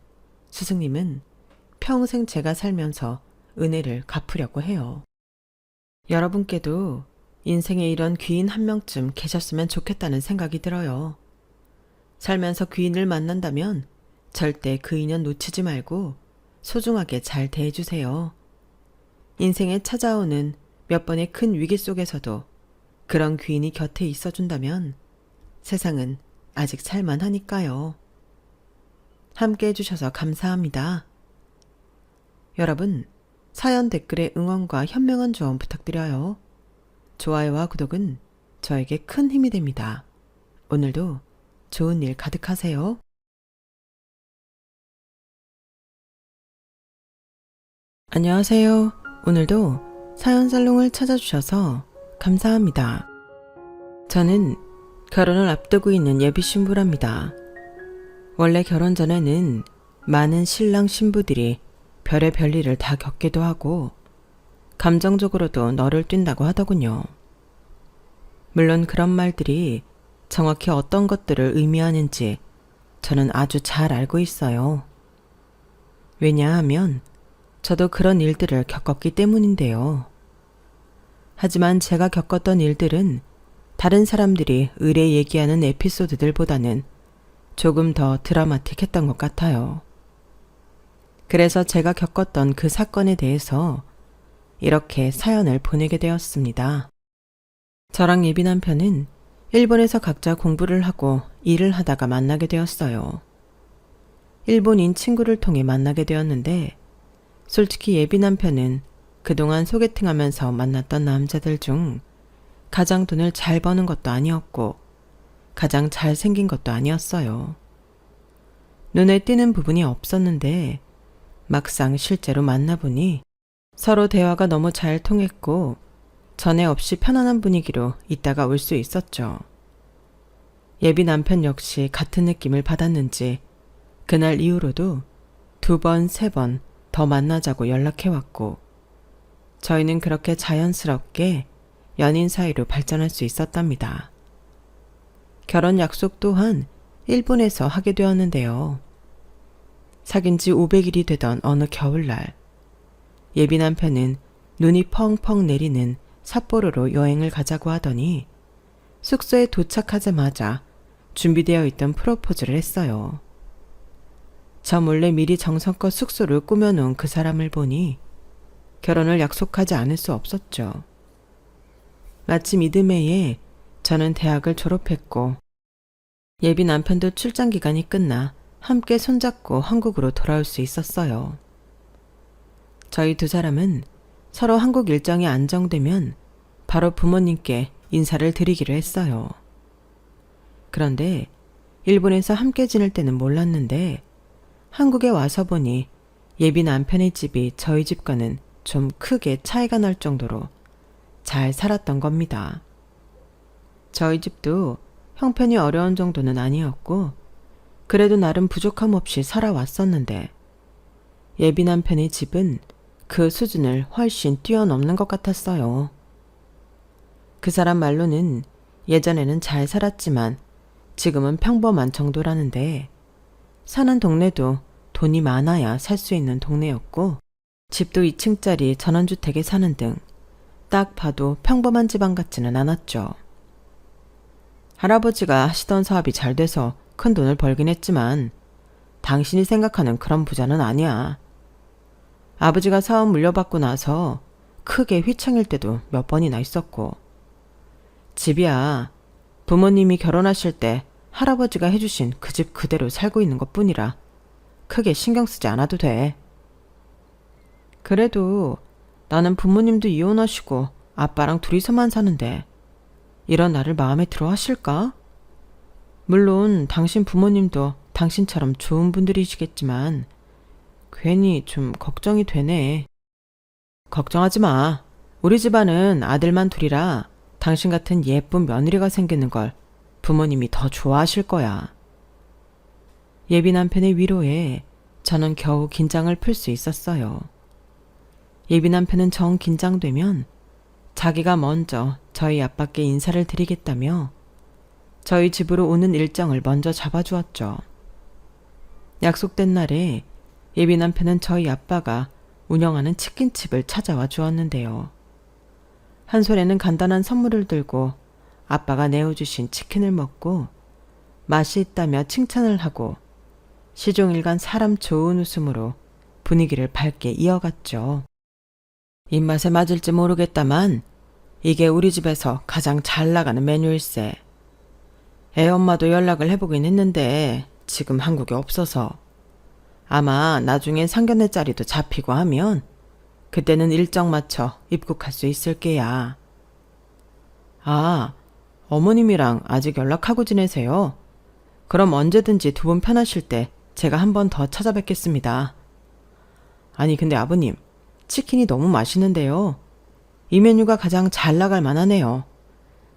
Speaker 1: 스승님은 평생 제가 살면서 은혜를 갚으려고 해요. 여러분께도 인생에 이런 귀인 한 명쯤 계셨으면 좋겠다는 생각이 들어요. 살면서 귀인을 만난다면 절대 그 인연 놓치지 말고 소중하게 잘 대해주세요. 인생에 찾아오는 몇 번의 큰 위기 속에서도 그런 귀인이 곁에 있어준다면 세상은 아직 살만하니까요. 함께 해주셔서 감사합니다. 여러분, 사연 댓글에 응원과 현명한 조언 부탁드려요. 좋아요와 구독은 저에게 큰 힘이 됩니다. 오늘도 좋은 일 가득하세요. 안녕하세요. 오늘도 사연살롱을 찾아주셔서 감사합니다. 저는 결혼을 앞두고 있는 예비신부랍니다. 원래 결혼 전에는 많은 신랑 신부들이 별의 일을 다 겪기도 하고 감정적으로도 너를 뛴다고 하더군요. 물론 그런 말들이 정확히 어떤 것들을 의미하는지 저는 아주 잘 알고 있어요. 왜냐하면 저도 그런 일들을 겪었기 때문인데요. 하지만 제가 겪었던 일들은 다른 사람들이 의뢰 얘기하는 에피소드들보다는 조금 더 드라마틱했던 것 같아요. 그래서 제가 겪었던 그 사건에 대해서 이렇게 사연을 보내게 되었습니다. 저랑 예비 남편은 일본에서 각자 공부를 하고 일을 하다가 만나게 되었어요. 일본인 친구를 통해 만나게 되었는데 솔직히 예비 남편은 그동안 소개팅하면서 만났던 남자들 중 가장 돈을 잘 버는 것도 아니었고 가장 잘생긴 것도 아니었어요. 눈에 띄는 부분이 없었는데 막상 실제로 만나보니 서로 대화가 너무 잘 통했고 전에 없이 편안한 분위기로 있다가 올 수 있었죠. 예비 남편 역시 같은 느낌을 받았는지 그날 이후로도 2번, 3번 더 만나자고 연락해왔고 저희는 그렇게 자연스럽게 연인 사이로 발전할 수 있었답니다. 결혼 약속 또한 일본에서 하게 되었는데요. 사귄 지 500일이 되던 어느 겨울날 예비 남편은 눈이 펑펑 내리는 삿포로로 여행을 가자고 하더니 숙소에 도착하자마자 준비되어 있던 프로포즈를 했어요. 저 몰래 미리 정성껏 숙소를 꾸며놓은 그 사람을 보니 결혼을 약속하지 않을 수 없었죠. 마침 이듬해에 저는 대학을 졸업했고 예비 남편도 출장 기간이 끝나 함께 손잡고 한국으로 돌아올 수 있었어요. 저희 2사람은 서로 한국 일정이 안정되면 바로 부모님께 인사를 드리기로 했어요. 그런데 일본에서 함께 지낼 때는 몰랐는데 한국에 와서 보니 예비 남편의 집이 저희 집과는 좀 크게 차이가 날 정도로 잘 살았던 겁니다. 저희 집도 형편이 어려운 정도는 아니었고 그래도 나름 부족함 없이 살아왔었는데 예비 남편의 집은 그 수준을 훨씬 뛰어넘는 것 같았어요. 그 사람 말로는 예전에는 잘 살았지만 지금은 평범한 정도라는데 사는 동네도 돈이 많아야 살 수 있는 동네였고 집도 2층짜리 전원주택에 사는 등 딱 봐도 평범한 집안 같지는 않았죠. 할아버지가 하시던 사업이 잘 돼서 큰 돈을 벌긴 했지만 당신이 생각하는 그런 부자는 아니야. 아버지가 사업 물려받고 나서 크게 휘청일 때도 몇 번이나 있었고 집이야 부모님이 결혼하실 때 할아버지가 해주신 그 집 그대로 살고 있는 것뿐이라 크게 신경 쓰지 않아도 돼. 그래도 나는 부모님도 이혼하시고 아빠랑 둘이서만 사는데 이런 나를 마음에 들어 하실까? 물론 당신 부모님도 당신처럼 좋은 분들이시겠지만 괜히 좀 걱정이 되네. 걱정하지 마. 우리 집안은 아들만 둘이라 당신 같은 예쁜 며느리가 생기는 걸 부모님이 더 좋아하실 거야. 예비 남편의 위로에 저는 겨우 긴장을 풀 수 있었어요. 예비 남편은 정 긴장되면 자기가 먼저 저희 아빠께 인사를 드리겠다며 저희 집으로 오는 일정을 먼저 잡아주었죠. 약속된 날에 예비 남편은 저희 아빠가 운영하는 치킨집을 찾아와 주었는데요. 한 손에는 간단한 선물을 들고 아빠가 내어주신 치킨을 먹고 맛이 있다며 칭찬을 하고 시종일관 사람 좋은 웃음으로 분위기를 밝게 이어갔죠. 입맛에 맞을지 모르겠다만 이게 우리 집에서 가장 잘 나가는 메뉴일세. 애엄마도 연락을 해보긴 했는데 지금 한국에 없어서 아마 나중엔 상견례 자리도 잡히고 하면 그때는 일정 맞춰 입국할 수 있을 게야. 아, 어머님이랑 아직 연락하고 지내세요? 그럼 언제든지 두 분 편하실 때 제가 한 번 더 찾아뵙겠습니다. 아니 근데 아버님, 치킨이 너무 맛있는데요. 이 메뉴가 가장 잘 나갈 만하네요.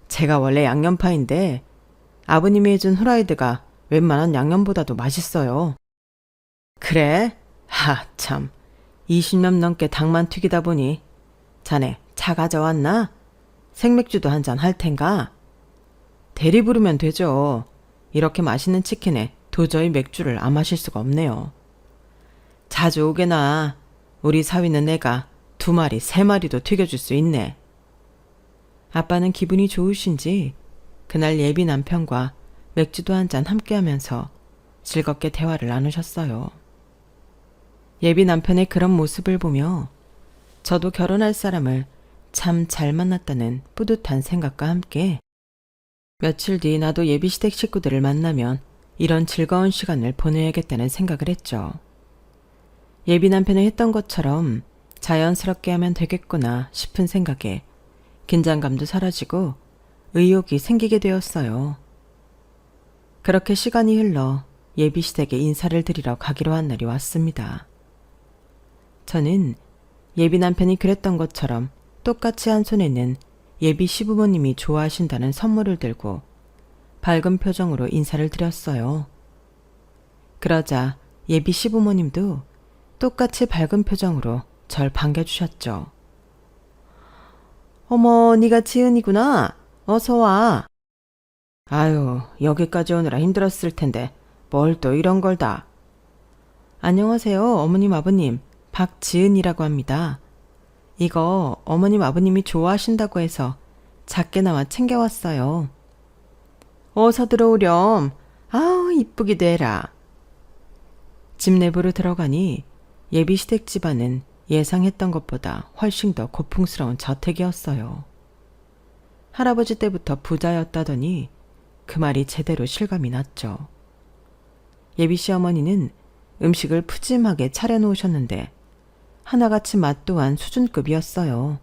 Speaker 1: 제가 원래 양념파인데 아버님이 해준 후라이드가 웬만한 양념보다도 맛있어요. 그래? 하, 참. 20년 넘게 닭만 튀기다 보니 자네 차 가져왔나? 생맥주도 한 잔 할 텐가? 대리 부르면 되죠. 이렇게 맛있는 치킨에 도저히 맥주를 안 마실 수가 없네요. 자주 오게나. 우리 사위는 내가 2마리, 3마리도 튀겨줄 수 있네. 아빠는 기분이 좋으신지 그날 예비 남편과 맥주도 한 잔 함께 하면서 즐겁게 대화를 나누셨어요. 예비 남편의 그런 모습을 보며 저도 결혼할 사람을 참 잘 만났다는 뿌듯한 생각과 함께 며칠 뒤 나도 예비 시댁 식구들을 만나면 이런 즐거운 시간을 보내야겠다는 생각을 했죠. 예비 남편이 했던 것처럼 자연스럽게 하면 되겠구나 싶은 생각에 긴장감도 사라지고 의욕이 생기게 되었어요. 그렇게 시간이 흘러 예비 시댁에 인사를 드리러 가기로 한 날이 왔습니다. 저는 예비 남편이 그랬던 것처럼 똑같이 한 손에는 예비 시부모님이 좋아하신다는 선물을 들고 밝은 표정으로 인사를 드렸어요. 그러자 예비 시부모님도 똑같이 밝은 표정으로 절 반겨주셨죠. 어머, 네가 지은이구나. 어서 와. 아유, 여기까지 오느라 힘들었을 텐데 뭘 또 이런 걸 다. 안녕하세요, 어머님 아버님. 박지은이라고 합니다. 이거 어머님 아버님이 좋아하신다고 해서 작게나마 챙겨왔어요. 어서 들어오렴. 아우, 이쁘기도 해라. 집 내부로 들어가니 예비 시댁 집안은 예상했던 것보다 훨씬 더 고풍스러운 저택이었어요. 할아버지 때부터 부자였다더니 그 말이 제대로 실감이 났죠. 예비 시어머니는 음식을 푸짐하게 차려놓으셨는데 하나같이 맛 또한 수준급이었어요.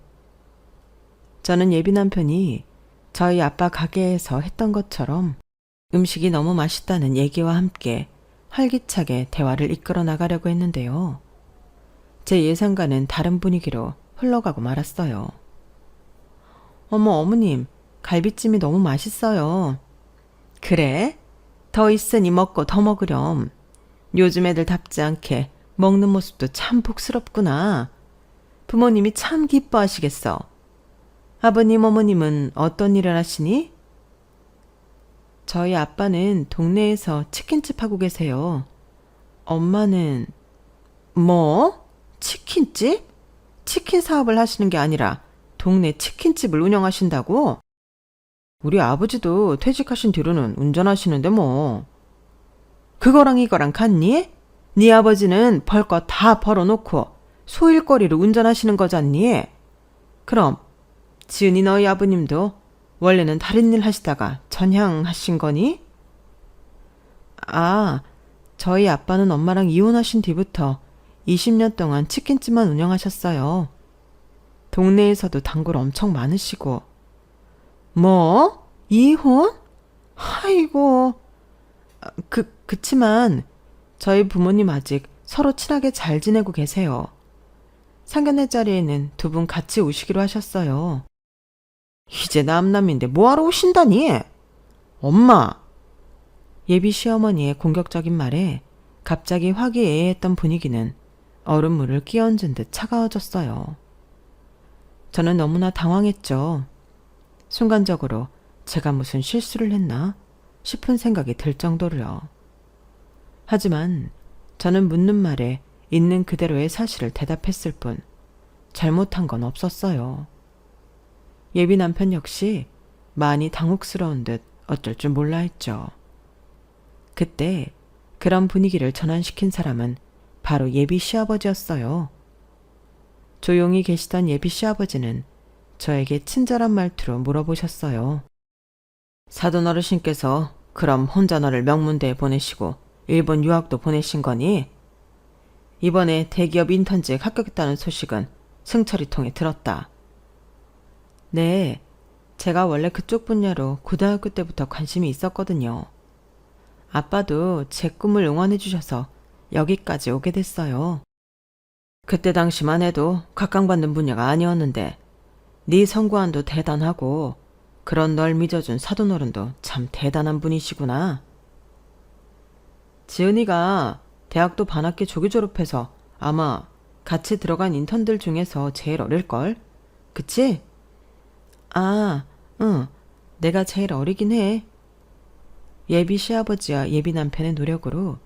Speaker 1: 저는 예비 남편이 저희 아빠 가게에서 했던 것처럼 음식이 너무 맛있다는 얘기와 함께 활기차게 대화를 이끌어 나가려고 했는데요. 제 예상과는 다른 분위기로 흘러가고 말았어요. 어머, 어머님, 갈비찜이 너무 맛있어요. 그래? 더 있으니 먹고 더 먹으렴. 요즘 애들답지 않게 먹는 모습도 참 복스럽구나. 부모님이 참 기뻐하시겠어. 아버님, 어머님은 어떤 일을 하시니? 저희 아빠는 동네에서 치킨집 하고 계세요. 엄마는... 뭐? 치킨집? 치킨 사업을 하시는 게 아니라 동네 치킨집을 운영하신다고? 우리 아버지도 퇴직하신 뒤로는 운전하시는데 뭐. 그거랑 이거랑 같니? 네 아버지는 벌 거 다 벌어놓고 소일거리로 운전하시는 거잖니? 그럼 지은이 너희 아버님도 원래는 다른 일 하시다가 전향하신 거니? 아, 저희 아빠는 엄마랑 이혼하신 뒤부터 20년 동안 치킨집만 운영하셨어요. 동네에서도 단골 엄청 많으시고. 뭐? 이혼? 아이고. 그치만 저희 부모님 아직 서로 친하게 잘 지내고 계세요. 상견례 자리에는 두 분 같이 오시기로 하셨어요. 이제 남남인데 뭐하러 오신다니? 엄마! 예비 시어머니의 공격적인 말에 갑자기 화기애애했던 분위기는 얼음물을 끼얹은 듯 차가워졌어요. 저는 너무나 당황했죠. 순간적으로 제가 무슨 실수를 했나 싶은 생각이 들 정도로요. 하지만 저는 묻는 말에 있는 그대로의 사실을 대답했을 뿐 잘못한 건 없었어요. 예비 남편 역시 많이 당혹스러운 듯 어쩔 줄 몰라 했죠. 그때 그런 분위기를 전환시킨 사람은 바로 예비 시아버지였어요. 조용히 계시던 예비 시아버지는 저에게 친절한 말투로 물어보셨어요. 사돈 어르신께서 그럼 혼자 너를 명문대에 보내시고 일본 유학도 보내신 거니? 이번에 대기업 인턴지에 합격했다는 소식은 승철이 통해 들었다. 네, 제가 원래 그쪽 분야로 고등학교 때부터 관심이 있었거든요. 아빠도 제 꿈을 응원해 주셔서 여기까지 오게 됐어요. 그때 당시만 해도 각광받는 분야가 아니었는데 네 성구안도 대단하고 그런 널 믿어준 사돈어른도 참 대단한 분이시구나. 지은이가 대학도 반학기 조기 졸업해서 아마 같이 들어간 인턴들 중에서 제일 어릴걸? 그치? 아, 응. 내가 제일 어리긴 해. 예비 시아버지와 예비 남편의 노력으로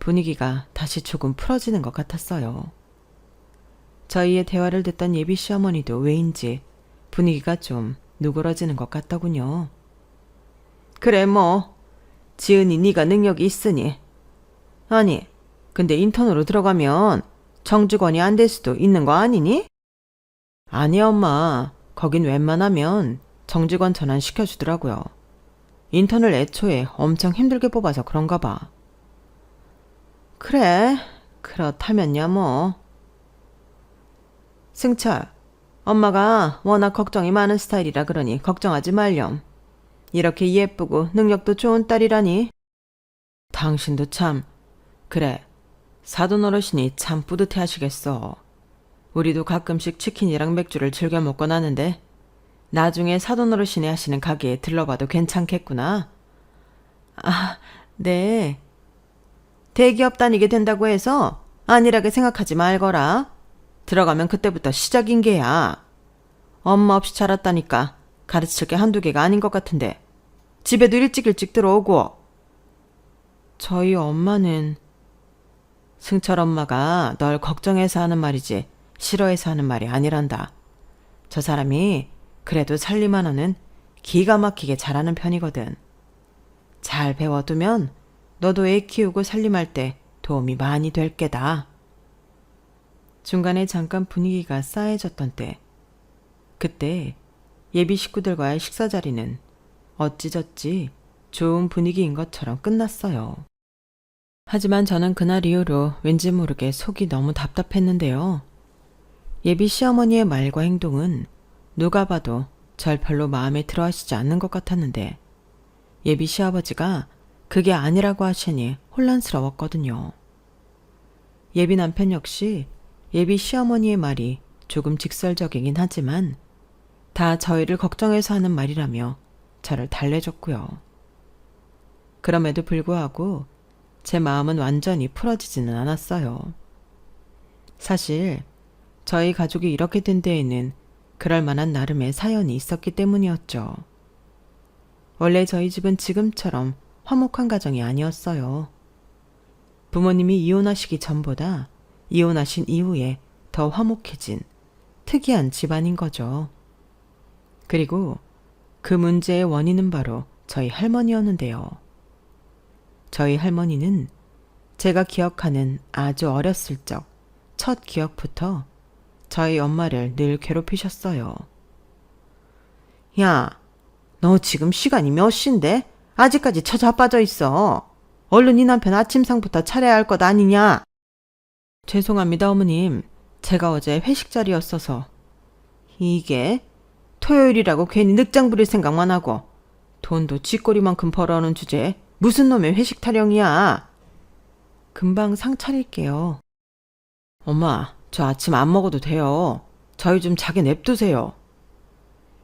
Speaker 1: 분위기가 다시 조금 풀어지는 것 같았어요. 저희의 대화를 듣던 예비 시어머니도 왜인지 분위기가 좀 누그러지는 것 같더군요. 그래 뭐 지은이 네가 능력이 있으니. 아니 근데 인턴으로 들어가면 정직원이 안 될 수도 있는 거 아니니? 아니 엄마 거긴 웬만하면 정직원 전환시켜주더라고요. 인턴을 애초에 엄청 힘들게 뽑아서 그런가 봐. 그래 그렇다면야 뭐. 승철 엄마가 워낙 걱정이 많은 스타일이라 그러니 걱정하지 말렴. 이렇게 예쁘고 능력도 좋은 딸이라니. 당신도 참. 그래 사돈 어르신이 참 뿌듯해 하시겠어. 우리도 가끔씩 치킨이랑 맥주를 즐겨 먹곤 하는데 나중에 사돈 어르신이 하시는 가게에 들러봐도 괜찮겠구나. 아, 네. 대기업 다니게 된다고 해서 안일하게 생각하지 말거라. 들어가면 그때부터 시작인 게야. 엄마 없이 자랐다니까 가르칠 게 한두 개가 아닌 것 같은데 집에도 일찍 들어오고. 저희 엄마는 승철 엄마가 널 걱정해서 하는 말이지 싫어해서 하는 말이 아니란다. 저 사람이 그래도 살림하나는 기가 막히게 잘하는 편이거든. 잘 배워두면 너도 애 키우고 살림할 때 도움이 많이 될 게다. 중간에 잠깐 분위기가 싸해졌던 때, 그때 예비 식구들과의 식사 자리는 어찌저찌 좋은 분위기인 것처럼 끝났어요. 하지만 저는 그날 이후로 왠지 모르게 속이 너무 답답했는데요. 예비 시어머니의 말과 행동은 누가 봐도 절 별로 마음에 들어 하시지 않는 것 같았는데 예비 시아버지가 그게 아니라고 하시니 혼란스러웠거든요. 예비 남편 역시 예비 시어머니의 말이 조금 직설적이긴 하지만 다 저희를 걱정해서 하는 말이라며 저를 달래줬고요. 그럼에도 불구하고 제 마음은 완전히 풀어지지는 않았어요. 사실 저희 가족이 이렇게 된 데에는 그럴 만한 나름의 사연이 있었기 때문이었죠. 원래 저희 집은 지금처럼 화목한 가정이 아니었어요. 부모님이 이혼하시기 전보다 이혼하신 이후에 더 화목해진 특이한 집안인 거죠. 그리고 그 문제의 원인은 바로 저희 할머니였는데요. 저희 할머니는 제가 기억하는 아주 어렸을 적 첫 기억부터 저희 엄마를 늘 괴롭히셨어요. 야, 너 지금 시간이 몇 시인데? 아직까지 처자빠져 있어. 얼른 이 남편 아침상부터 차려야 할 것 아니냐? 죄송합니다, 어머님. 제가 어제 회식 자리였어서. 이게 토요일이라고 괜히 늑장 부릴 생각만 하고 돈도 쥐꼬리만큼 벌어오는 주제에 무슨 놈의 회식 타령이야. 금방 상 차릴게요. 엄마, 저 아침 안 먹어도 돼요. 저희 좀 자게 냅두세요.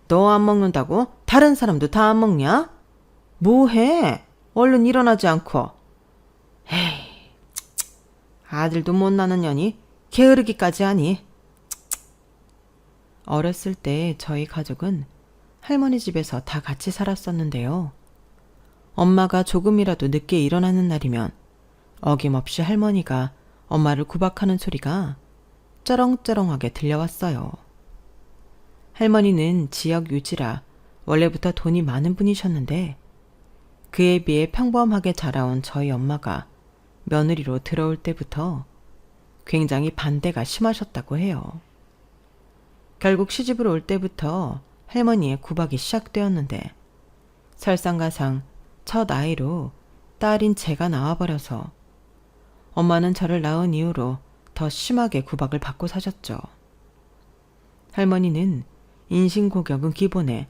Speaker 1: 너 안 먹는다고? 다른 사람도 다 안 먹냐? 뭐해? 얼른 일어나지 않고. 에이, 아들도 못 낳는 년이 게으르기까지 하니. 어렸을 때 저희 가족은 할머니 집에서 다 같이 살았었는데요. 엄마가 조금이라도 늦게 일어나는 날이면 어김없이 할머니가 엄마를 구박하는 소리가 쩌렁쩌렁하게 들려왔어요. 할머니는 지역 유지라 원래부터 돈이 많은 분이셨는데 그에 비해 평범하게 자라온 저희 엄마가 며느리로 들어올 때부터 굉장히 반대가 심하셨다고 해요. 결국 시집을 올 때부터 할머니의 구박이 시작되었는데 설상가상 첫 아이로 딸인 제가 나와버려서 엄마는 저를 낳은 이후로 더 심하게 구박을 받고 사셨죠. 할머니는 인신고격은 기본에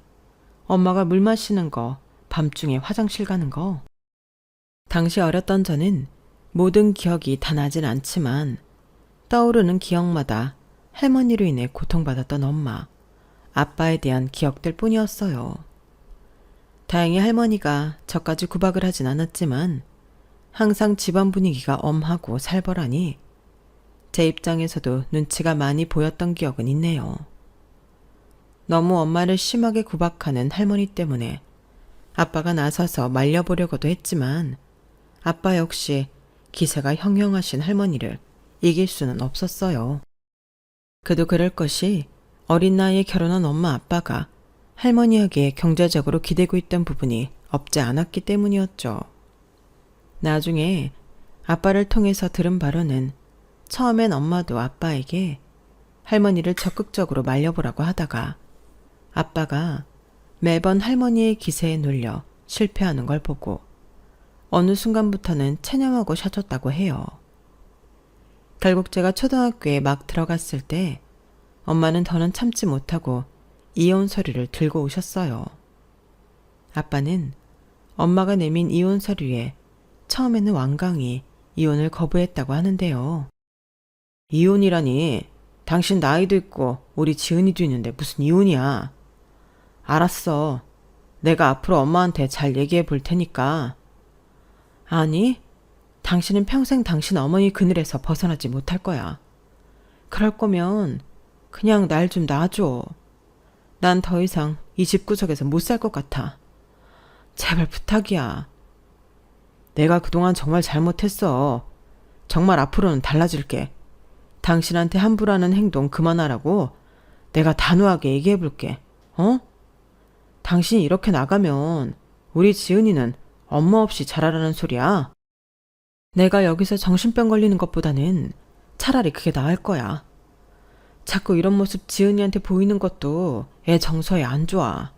Speaker 1: 엄마가 물 마시는 거, 밤중에 화장실 가는 거. 당시 어렸던 저는 모든 기억이 다 나진 않지만 떠오르는 기억마다 할머니로 인해 고통받았던 엄마, 아빠에 대한 기억들 뿐이었어요. 다행히 할머니가 저까지 구박을 하진 않았지만 항상 집안 분위기가 엄하고 살벌하니 제 입장에서도 눈치가 많이 보였던 기억은 있네요. 너무 엄마를 심하게 구박하는 할머니 때문에 아빠가 나서서 말려보려고도 했지만 아빠 역시 기세가 형형하신 할머니를 이길 수는 없었어요. 그도 그럴 것이 어린 나이에 결혼한 엄마 아빠가 할머니에게 경제적으로 기대고 있던 부분이 없지 않았기 때문이었죠. 나중에 아빠를 통해서 들은 바로는 처음엔 엄마도 아빠에게 할머니를 적극적으로 말려보라고 하다가 아빠가 매번 할머니의 기세에 눌려 실패하는 걸 보고 어느 순간부터는 체념하고 셔졌다고 해요. 결국 제가 초등학교에 막 들어갔을 때 엄마는 더는 참지 못하고 이혼 서류를 들고 오셨어요. 아빠는 엄마가 내민 이혼 서류에 처음에는 완강히 이혼을 거부했다고 하는데요. 이혼이라니, 당신 나이도 있고 우리 지은이도 있는데 무슨 이혼이야. 알았어. 내가 앞으로 엄마한테 잘 얘기해 볼 테니까. 아니, 당신은 평생 당신 어머니 그늘에서 벗어나지 못할 거야. 그럴 거면 그냥 날 좀 놔줘. 난 더 이상 이 집구석에서 못 살 것 같아. 제발 부탁이야. 내가 그동안 정말 잘못했어. 정말 앞으로는 달라질게. 당신한테 함부로 하는 행동 그만하라고 내가 단호하게 얘기해 볼게. 어? 당신이 이렇게 나가면 우리 지은이는 엄마 없이 자라라는 소리야. 내가 여기서 정신병 걸리는 것보다는 차라리 그게 나을 거야. 자꾸 이런 모습 지은이한테 보이는 것도 애 정서에 안 좋아.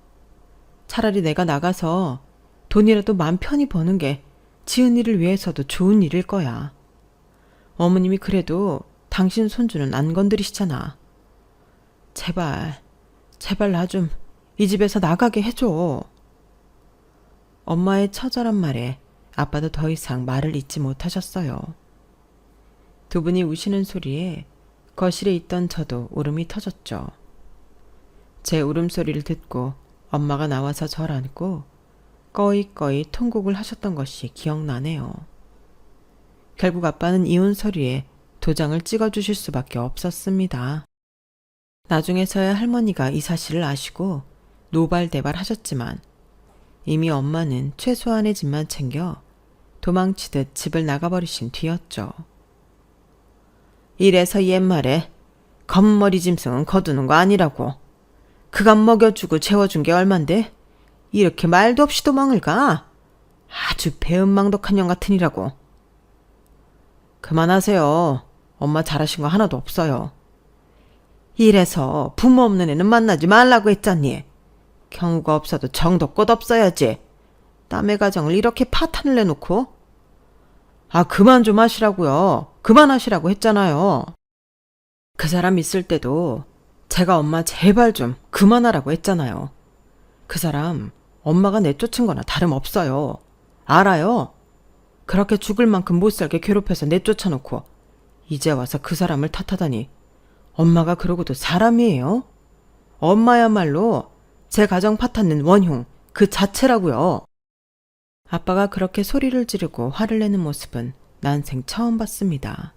Speaker 1: 차라리 내가 나가서 돈이라도 맘 편히 버는 게 지은이를 위해서도 좋은 일일 거야. 어머님이 그래도 당신 손주는 안 건드리시잖아. 제발, 제발 나 좀 이 집에서 나가게 해줘. 엄마의 처절한 말에 아빠도 더 이상 말을 잇지 못하셨어요. 두 분이 우시는 소리에 거실에 있던 저도 울음이 터졌죠. 제 울음소리를 듣고 엄마가 나와서 절 안고 꺼이꺼이 통곡을 하셨던 것이 기억나네요. 결국 아빠는 이혼 서류에 도장을 찍어주실 수밖에 없었습니다. 나중에서야 할머니가 이 사실을 아시고 노발대발 하셨지만 이미 엄마는 최소한의 집만 챙겨 도망치듯 집을 나가버리신 뒤였죠. 이래서 옛말에 겉머리 짐승은 거두는 거 아니라고. 그간 먹여주고 재워준 게 얼만데 이렇게 말도 없이 도망을 가. 아주 배은망덕한 년 같으니라고. 그만하세요. 엄마 잘하신 거 하나도 없어요. 이래서 부모 없는 애는 만나지 말라고 했잖니. 경우가 없어도 정도 껏 없어야지. 남의 가정을 이렇게 파탄을 내놓고. 아, 그만 좀 하시라고요. 그만하시라고 했잖아요. 그 사람 있을 때도 제가 엄마 제발 좀 그만하라고 했잖아요. 그 사람 엄마가 내쫓은 거나 다름없어요. 알아요? 그렇게 죽을 만큼 못 살게 괴롭혀서 내쫓아놓고 이제 와서 그 사람을 탓하다니. 엄마가 그러고도 사람이에요? 엄마야말로 제 가정 파탄낸 원흉 그 자체라고요. 아빠가 그렇게 소리를 지르고 화를 내는 모습은 난생 처음 봤습니다.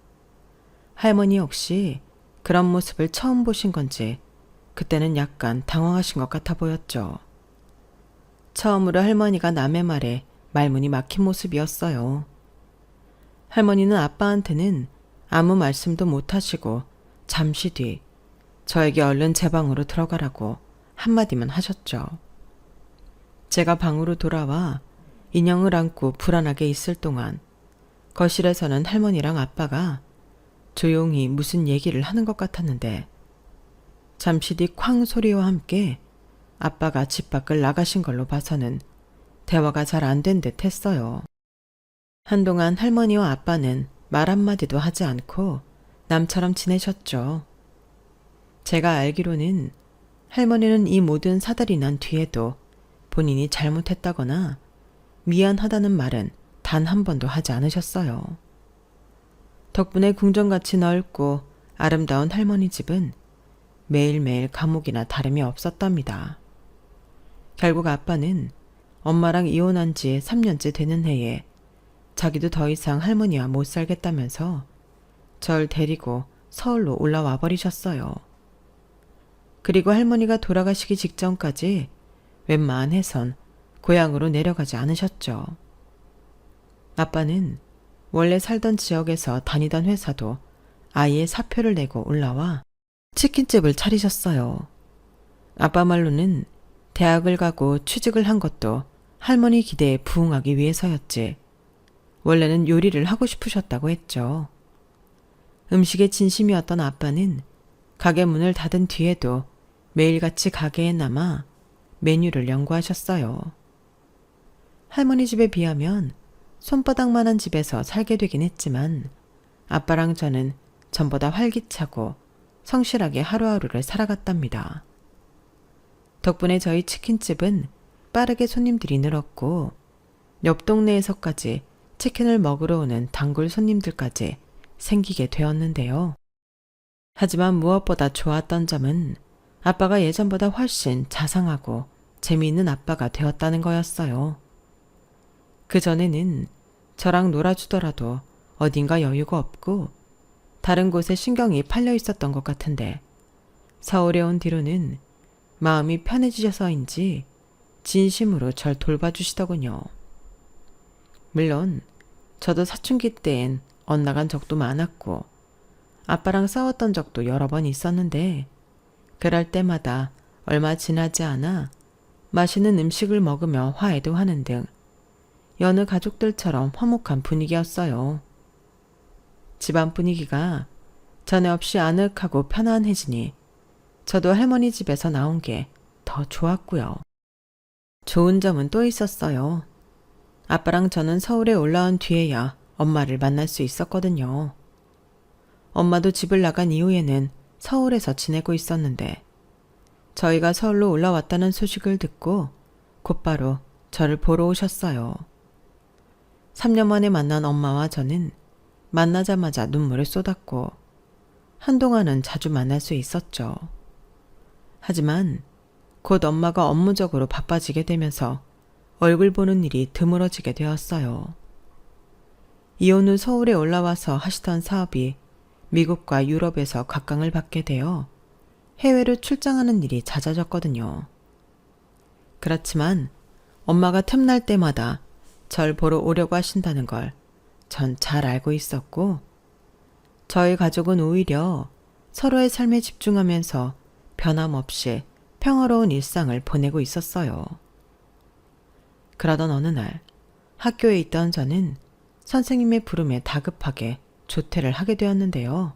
Speaker 1: 할머니 역시 그런 모습을 처음 보신 건지 그때는 약간 당황하신 것 같아 보였죠. 처음으로 할머니가 남의 말에 말문이 막힌 모습이었어요. 할머니는 아빠한테는 아무 말씀도 못하시고 잠시 뒤 저에게 얼른 제 방으로 들어가라고 한마디만 하셨죠. 제가 방으로 돌아와 인형을 안고 불안하게 있을 동안 거실에서는 할머니랑 아빠가 조용히 무슨 얘기를 하는 것 같았는데 잠시 뒤 쾅 소리와 함께 아빠가 집 밖을 나가신 걸로 봐서는 대화가 잘 안 된 듯 했어요. 한동안 할머니와 아빠는 말 한마디도 하지 않고 남처럼 지내셨죠. 제가 알기로는 할머니는 이 모든 사달이 난 뒤에도 본인이 잘못했다거나 미안하다는 말은 단 한 번도 하지 않으셨어요. 덕분에 궁전같이 넓고 아름다운 할머니 집은 매일매일 감옥이나 다름이 없었답니다. 결국 아빠는 엄마랑 이혼한 지 3년째 되는 해에 자기도 더 이상 할머니와 못 살겠다면서 절 데리고 서울로 올라와 버리셨어요. 그리고 할머니가 돌아가시기 직전까지 웬만해선 고향으로 내려가지 않으셨죠. 아빠는 원래 살던 지역에서 다니던 회사도 아예 사표를 내고 올라와 치킨집을 차리셨어요. 아빠 말로는 대학을 가고 취직을 한 것도 할머니 기대에 부응하기 위해서였지. 원래는 요리를 하고 싶으셨다고 했죠. 음식에 진심이었던 아빠는 가게 문을 닫은 뒤에도 매일같이 가게에 남아 메뉴를 연구하셨어요. 할머니 집에 비하면 손바닥만한 집에서 살게 되긴 했지만 아빠랑 저는 전보다 활기차고 성실하게 하루하루를 살아갔답니다. 덕분에 저희 치킨집은 빠르게 손님들이 늘었고 옆 동네에서까지 치킨을 먹으러 오는 단골 손님들까지 생기게 되었는데요. 하지만 무엇보다 좋았던 점은 아빠가 예전보다 훨씬 자상하고 재미있는 아빠가 되었다는 거였어요. 그전에는 저랑 놀아주더라도 어딘가 여유가 없고 다른 곳에 신경이 팔려 있었던 것 같은데 서울에 온 뒤로는 마음이 편해지셔서인지 진심으로 절 돌봐주시더군요. 물론 저도 사춘기 때엔 엇나간 적도 많았고 아빠랑 싸웠던 적도 여러 번 있었는데 그럴 때마다 얼마 지나지 않아 맛있는 음식을 먹으며 화해도 하는 등 여느 가족들처럼 화목한 분위기였어요. 집안 분위기가 전에 없이 아늑하고 편안해지니 저도 할머니 집에서 나온 게 더 좋았고요. 좋은 점은 또 있었어요. 아빠랑 저는 서울에 올라온 뒤에야 엄마를 만날 수 있었거든요. 엄마도 집을 나간 이후에는 서울에서 지내고 있었는데 저희가 서울로 올라왔다는 소식을 듣고 곧바로 저를 보러 오셨어요. 3년 만에 만난 엄마와 저는 만나자마자 눈물을 쏟았고 한동안은 자주 만날 수 있었죠. 하지만 곧 엄마가 업무적으로 바빠지게 되면서 얼굴 보는 일이 드물어지게 되었어요. 이혼 후 서울에 올라와서 하시던 사업이 미국과 유럽에서 각광을 받게 되어 해외로 출장하는 일이 잦아졌거든요. 그렇지만 엄마가 틈날 때마다 절 보러 오려고 하신다는 걸 전 잘 알고 있었고 저희 가족은 오히려 서로의 삶에 집중하면서 변함없이 평화로운 일상을 보내고 있었어요. 그러던 어느 날 학교에 있던 저는 선생님의 부름에 다급하게 조퇴를 하게 되었는데요.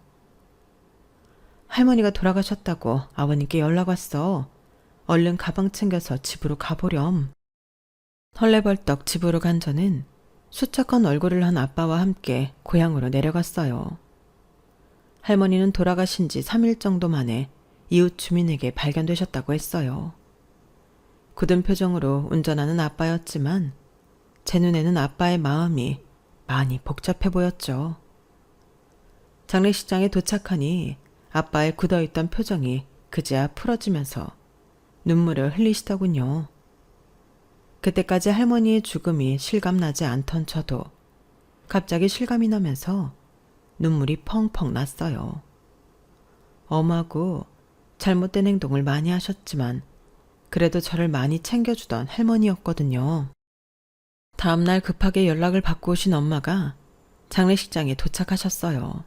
Speaker 1: 할머니가 돌아가셨다고 아버님께 연락 왔어. 얼른 가방 챙겨서 집으로 가보렴. 헐레벌떡 집으로 간 저는 수척한 얼굴을 한 아빠와 함께 고향으로 내려갔어요. 할머니는 돌아가신 지 3일 정도 만에 이웃 주민에게 발견되셨다고 했어요. 굳은 표정으로 운전하는 아빠였지만 제 눈에는 아빠의 마음이 많이 복잡해 보였죠. 장례식장에 도착하니 아빠의 굳어있던 표정이 그제야 풀어지면서 눈물을 흘리시더군요. 그때까지 할머니의 죽음이 실감나지 않던 저도 갑자기 실감이 나면서 눈물이 펑펑 났어요. 엄하고 잘못된 행동을 많이 하셨지만 그래도 저를 많이 챙겨주던 할머니였거든요. 다음날 급하게 연락을 받고 오신 엄마가 장례식장에 도착하셨어요.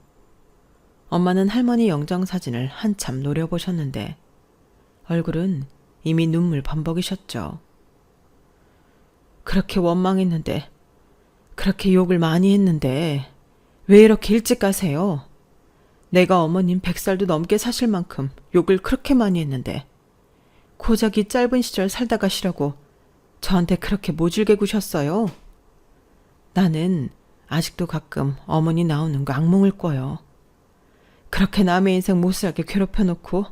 Speaker 1: 엄마는 할머니 영정사진을 한참 노려보셨는데 얼굴은 이미 눈물 범벅이셨죠. 그렇게 원망했는데, 그렇게 욕을 많이 했는데 왜 이렇게 일찍 가세요? 내가 어머님 100살도 넘게 사실 만큼 욕을 그렇게 많이 했는데 고작 이 짧은 시절 살다 가시라고 저한테 그렇게 모질게 구셨어요? 나는 아직도 가끔 어머니 나오는 거 악몽을 꿔요. 그렇게 남의 인생 못살게 괴롭혀놓고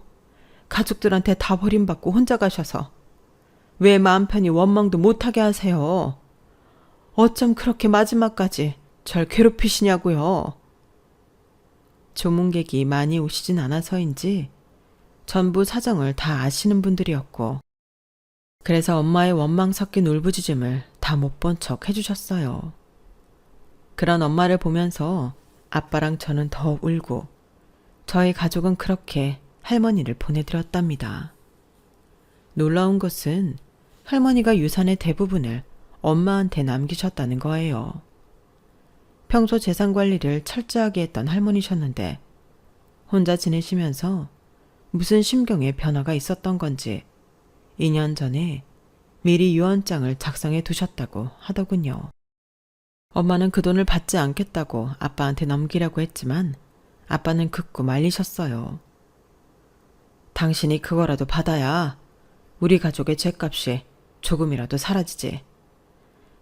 Speaker 1: 가족들한테 다 버림받고 혼자 가셔서 왜 마음 편히 원망도 못하게 하세요? 어쩜 그렇게 마지막까지 절 괴롭히시냐고요. 조문객이 많이 오시진 않아서인지 전부 사정을 다 아시는 분들이었고 그래서 엄마의 원망 섞인 울부짖음을 다 못 본 척 해주셨어요. 그런 엄마를 보면서 아빠랑 저는 더 울고 저희 가족은 그렇게 할머니를 보내드렸답니다. 놀라운 것은 할머니가 유산의 대부분을 엄마한테 남기셨다는 거예요. 평소 재산 관리를 철저하게 했던 할머니셨는데 혼자 지내시면서 무슨 심경의 변화가 있었던 건지 2년 전에 미리 유언장을 작성해 두셨다고 하더군요. 엄마는 그 돈을 받지 않겠다고 아빠한테 넘기라고 했지만 아빠는 극구 말리셨어요. 당신이 그거라도 받아야 우리 가족의 죗값이 조금이라도 사라지지.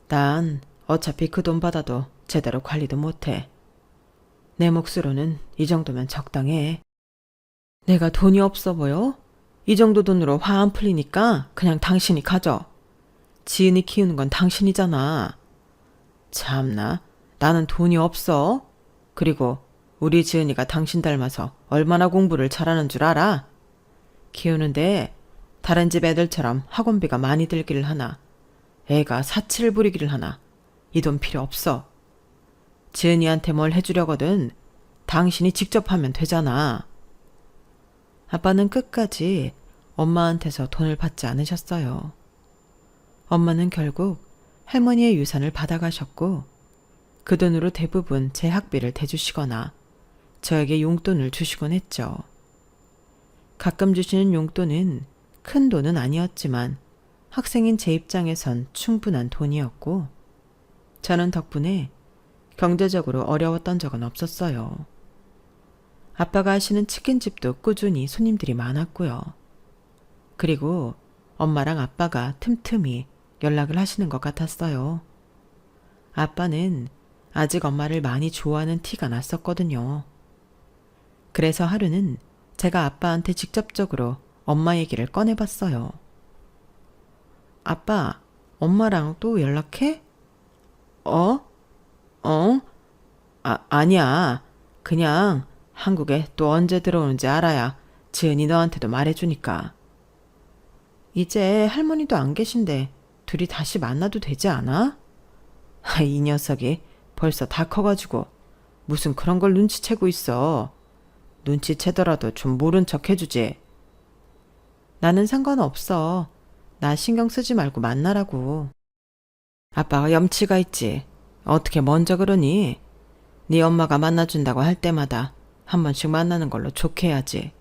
Speaker 1: 난 어차피 그 돈 받아도 제대로 관리도 못해. 내 몫으로는 이 정도면 적당해. 내가 돈이 없어 보여? 이 정도 돈으로 화 안 풀리니까 그냥 당신이 가져. 지은이 키우는 건 당신이잖아. 참나, 나는 돈이 없어. 그리고 우리 지은이가 당신 닮아서 얼마나 공부를 잘하는 줄 알아? 키우는데 다른 집 애들처럼 학원비가 많이 들기를 하나, 애가 사치를 부리기를 하나, 이 돈 필요 없어. 지은이한테 뭘 해주려거든 당신이 직접 하면 되잖아. 아빠는 끝까지 엄마한테서 돈을 받지 않으셨어요. 엄마는 결국 할머니의 유산을 받아가셨고 그 돈으로 대부분 제 학비를 대주시거나 저에게 용돈을 주시곤 했죠. 가끔 주시는 용돈은 큰 돈은 아니었지만 학생인 제 입장에선 충분한 돈이었고 저는 덕분에 경제적으로 어려웠던 적은 없었어요. 아빠가 하시는 치킨집도 꾸준히 손님들이 많았고요. 그리고 엄마랑 아빠가 틈틈이 연락을 하시는 것 같았어요. 아빠는 아직 엄마를 많이 좋아하는 티가 났었거든요. 그래서 하루는 제가 아빠한테 직접적으로 엄마 얘기를 꺼내봤어요. 아빠, 엄마랑 또 연락해? 어? 아니야. 그냥 한국에 또 언제 들어오는지 알아야 지은이 너한테도 말해주니까. 이제 할머니도 안 계신데 둘이 다시 만나도 되지 않아? 이 녀석이 벌써 다 커가지고 무슨 그런 걸 눈치채고 있어. 눈치채더라도 좀 모른 척 해주지. 나는 상관없어. 나 신경 쓰지 말고 만나라고. 아빠가 염치가 있지. 어떻게 먼저 그러니? 네 엄마가 만나준다고 할 때마다 한 번씩 만나는 걸로 좋게 해야지.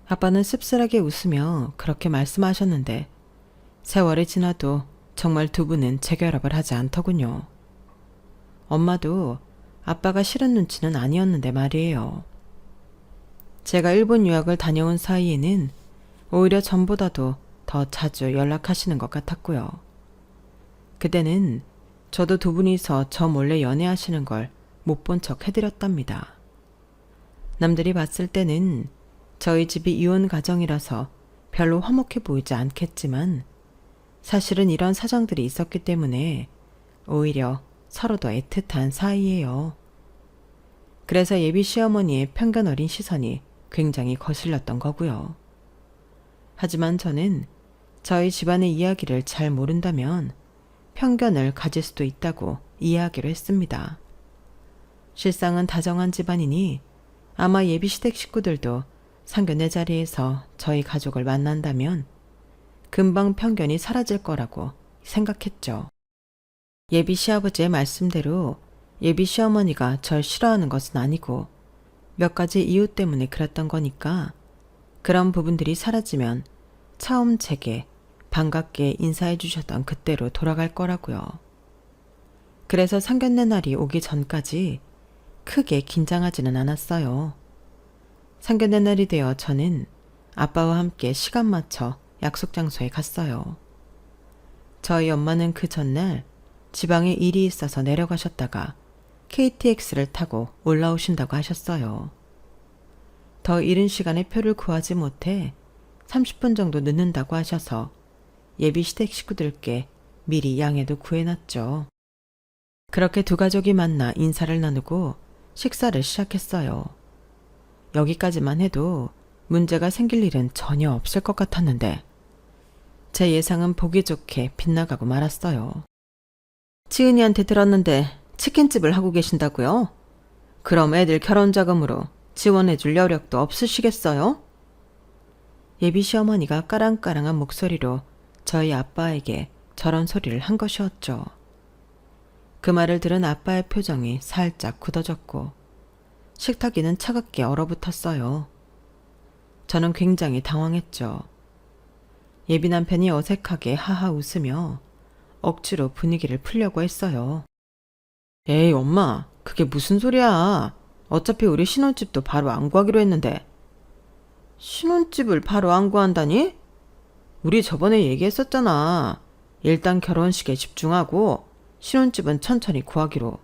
Speaker 1: 아빠는 씁쓸하게 웃으며 그렇게 말씀하셨는데 세월이 지나도 정말 두 분은 재결합을 하지 않더군요. 엄마도 아빠가 싫은 눈치는 아니었는데 말이에요. 제가 일본 유학을 다녀온 사이에는 오히려 전보다도 더 자주 연락하시는 것 같았고요. 그때는 저도 두 분이서 저 몰래 연애하시는 걸 못 본 척 해드렸답니다. 남들이 봤을 때는 저희 집이 이혼 가정이라서 별로 화목해 보이지 않겠지만 사실은 이런 사정들이 있었기 때문에 오히려 서로 더 애틋한 사이예요. 그래서 예비 시어머니의 편견 어린 시선이 굉장히 거슬렸던 거고요. 하지만 저는 저희 집안의 이야기를 잘 모른다면 편견을 가질 수도 있다고 이해하기로 했습니다. 실상은 다정한 집안이니 아마 예비시댁 식구들도 상견례 자리에서 저희 가족을 만난다면 금방 편견이 사라질 거라고 생각했죠. 예비 시아버지의 말씀대로 예비 시어머니가 절 싫어하는 것은 아니고 몇 가지 이유 때문에 그랬던 거니까 그런 부분들이 사라지면 처음 제게 반갑게 인사해 주셨던 그때로 돌아갈 거라고요. 그래서 상견례 날이 오기 전까지 크게 긴장하지는 않았어요. 상견례 날이 되어 저는 아빠와 함께 시간 맞춰 약속 장소에 갔어요. 저희 엄마는 그 전날 지방에 일이 있어서 내려가셨다가 KTX를 타고 올라오신다고 하셨어요. 더 이른 시간에 표를 구하지 못해 30분 정도 늦는다고 하셔서 예비 시댁 식구들께 미리 양해도 구해놨죠. 그렇게 두 가족이 만나 인사를 나누고 식사를 시작했어요. 여기까지만 해도 문제가 생길 일은 전혀 없을 것 같았는데 제 예상은 보기 좋게 빗나가고 말았어요. 지은이한테 들었는데 치킨집을 하고 계신다고요? 그럼 애들 결혼 자금으로 지원해줄 여력도 없으시겠어요? 예비 시어머니가 까랑까랑한 목소리로 저희 아빠에게 저런 소리를 한 것이었죠. 그 말을 들은 아빠의 표정이 살짝 굳어졌고 식탁 위는 차갑게 얼어붙었어요. 저는 굉장히 당황했죠. 예비 남편이 어색하게 하하 웃으며 억지로 분위기를 풀려고 했어요. 에이 엄마, 그게 무슨 소리야. 어차피 우리 신혼집도 바로 안 구하기로 했는데. 신혼집을 바로 안 구한다니? 우리 저번에 얘기했었잖아. 일단 결혼식에 집중하고 신혼집은 천천히 구하기로.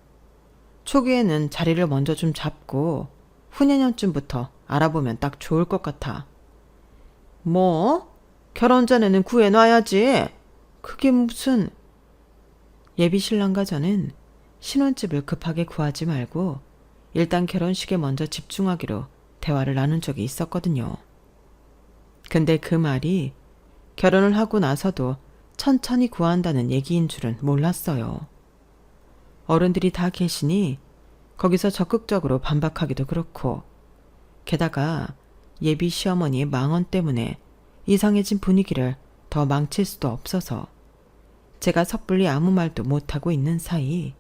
Speaker 1: 초기에는 자리를 먼저 좀 잡고 후내년쯤부터 알아보면 딱 좋을 것 같아. 뭐? 결혼 전에는 구해놔야지. 그게 무슨... 예비 신랑과 저는 신혼집을 급하게 구하지 말고 일단 결혼식에 먼저 집중하기로 대화를 나눈 적이 있었거든요. 근데 그 말이 결혼을 하고 나서도 천천히 구한다는 얘기인 줄은 몰랐어요. 어른들이 다 계시니 거기서 적극적으로 반박하기도 그렇고 게다가 예비 시어머니의 망언 때문에 이상해진 분위기를 더 망칠 수도 없어서 제가 섣불리 아무 말도 못하고 있는 사이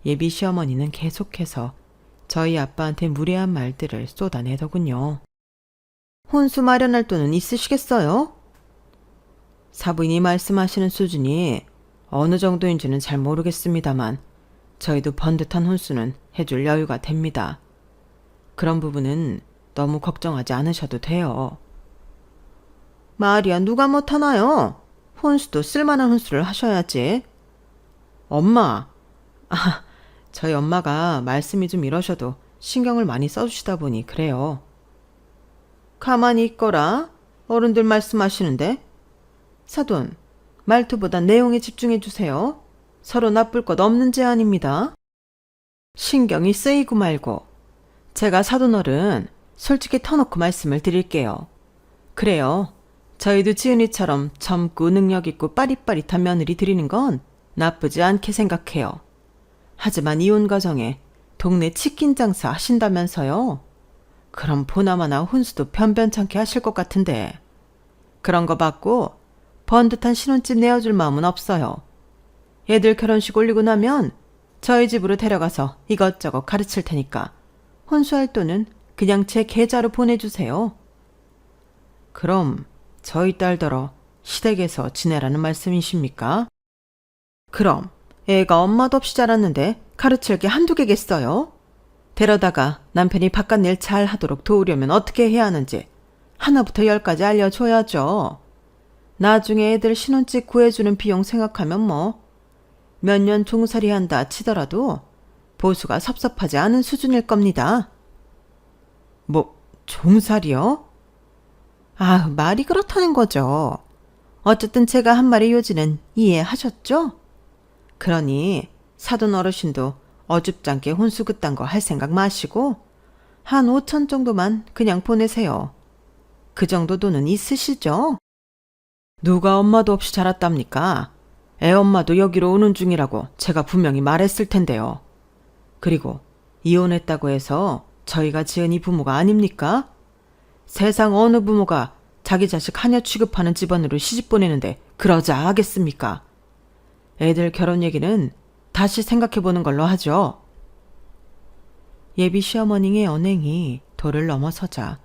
Speaker 1: 예비 시어머니는 계속해서 저희 아빠한테 무례한 말들을 쏟아내더군요. 혼수 마련할 돈은 있으시겠어요? 사부인이 말씀하시는 수준이 어느 정도인지는 잘 모르겠습니다만 저희도 번듯한 혼수는 해줄 여유가 됩니다. 그런 부분은 너무 걱정하지 않으셔도 돼요. 말이야 누가 못하나요? 혼수도 쓸만한 혼수를 하셔야지. 엄마, 저희 엄마가 말씀이 좀 이러셔도 신경을 많이 써주시다 보니 그래요. 가만히 있거라. 어른들 말씀하시는데. 사돈, 말투보다 내용에 집중해 주세요. 서로 나쁠 것 없는 제안입니다. 신경이 쓰이고 말고. 제가 사돈어른 솔직히 터놓고 말씀을 드릴게요. 그래요. 저희도 지은이처럼 젊고 능력있고 빠릿빠릿한 며느리 드리는 건 나쁘지 않게 생각해요. 하지만 이혼 과정에 동네 치킨 장사 하신다면서요? 그럼 보나마나 혼수도 변변찮게 하실 것 같은데. 그런 거 받고 번듯한 신혼집 내어줄 마음은 없어요. 애들 결혼식 올리고 나면 저희 집으로 데려가서 이것저것 가르칠 테니까 혼수할 돈은 그냥 제 계좌로 보내주세요. 그럼 저희 딸더러 시댁에서 지내라는 말씀이십니까? 그럼 애가 엄마도 없이 자랐는데 가르칠 게 한두 개겠어요? 데려다가 남편이 바깥 일 잘 하도록 도우려면 어떻게 해야 하는지 하나부터 10까지 알려줘야죠. 나중에 애들 신혼집 구해주는 비용 생각하면 뭐 몇 년 종살이 한다 치더라도 보수가 섭섭하지 않은 수준일 겁니다. 뭐 종살이요? 말이 그렇다는 거죠. 어쨌든 제가 한 말의 요지는 이해하셨죠? 그러니 사돈 어르신도 어줍잖게 혼수 그딴 거 할 생각 마시고 한 5천 정도만 그냥 보내세요. 그 정도 돈은 있으시죠? 누가 엄마도 없이 자랐답니까? 애 엄마도 여기로 오는 중이라고 제가 분명히 말했을 텐데요. 그리고 이혼했다고 해서 저희가 지은이 부모가 아닙니까? 세상 어느 부모가 자기 자식 하녀 취급하는 집안으로 시집 보내는데 그러자 하겠습니까? 애들 결혼 얘기는 다시 생각해보는 걸로 하죠. 예비 시어머니의 언행이 도를 넘어서자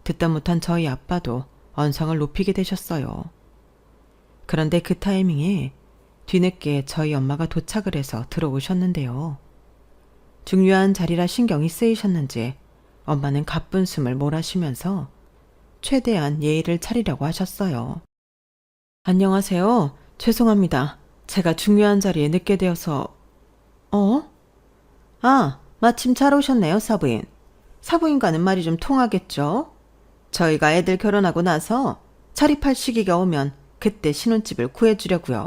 Speaker 1: 듣다 못한 저희 아빠도 언성을 높이게 되셨어요. 그런데 그 타이밍에 뒤늦게 저희 엄마가 도착을 해서 들어오셨는데요. 중요한 자리라 신경이 쓰이셨는지 엄마는 가쁜 숨을 몰아쉬면서 최대한 예의를 차리려고 하셨어요. 안녕하세요. 죄송합니다. 제가 중요한 자리에 늦게 되어서... 마침 잘 오셨네요, 사부인. 사부인과는 말이 좀 통하겠죠? 저희가 애들 결혼하고 나서 자립할 시기가 오면 그때 신혼집을 구해주려고요.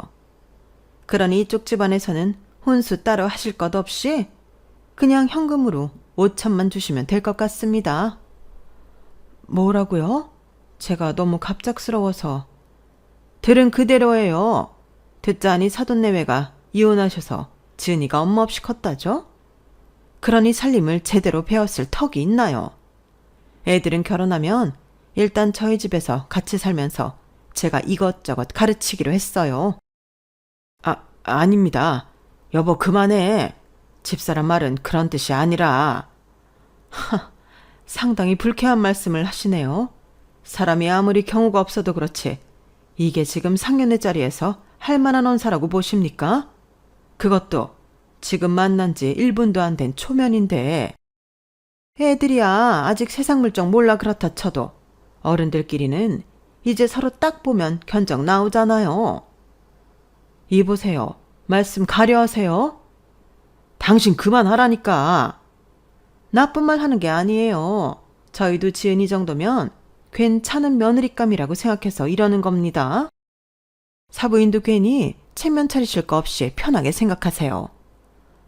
Speaker 1: 그러니 이쪽 집안에서는 혼수 따로 하실 것 없이 그냥 현금으로 5천만 주시면 될 것 같습니다. 뭐라고요? 제가 너무 갑작스러워서. 들은 그대로예요. 듣자하니 사돈내외가 이혼하셔서 지은이가 엄마 없이 컸다죠? 그러니 살림을 제대로 배웠을 턱이 있나요? 애들은 결혼하면 일단 저희 집에서 같이 살면서 제가 이것저것 가르치기로 했어요. 아닙니다. 여보 그만해. 집사람 말은 그런 뜻이 아니라. 상당히 불쾌한 말씀을 하시네요. 사람이 아무리 경우가 없어도 그렇지 이게 지금 상견례 자리에서 할 만한 언사라고 보십니까? 그것도 지금 만난 지 1분도 안 된 초면인데. 애들이야 아직 세상 물정 몰라 그렇다 쳐도 어른들끼리는 이제 서로 딱 보면 견적 나오잖아요. 이보세요. 말씀 가려하세요. 당신 그만하라니까. 나쁜 말 하는 게 아니에요. 저희도 지은이 정도면 괜찮은 며느리감이라고 생각해서 이러는 겁니다. 사부인도 괜히 체면 차리실 거 없이 편하게 생각하세요.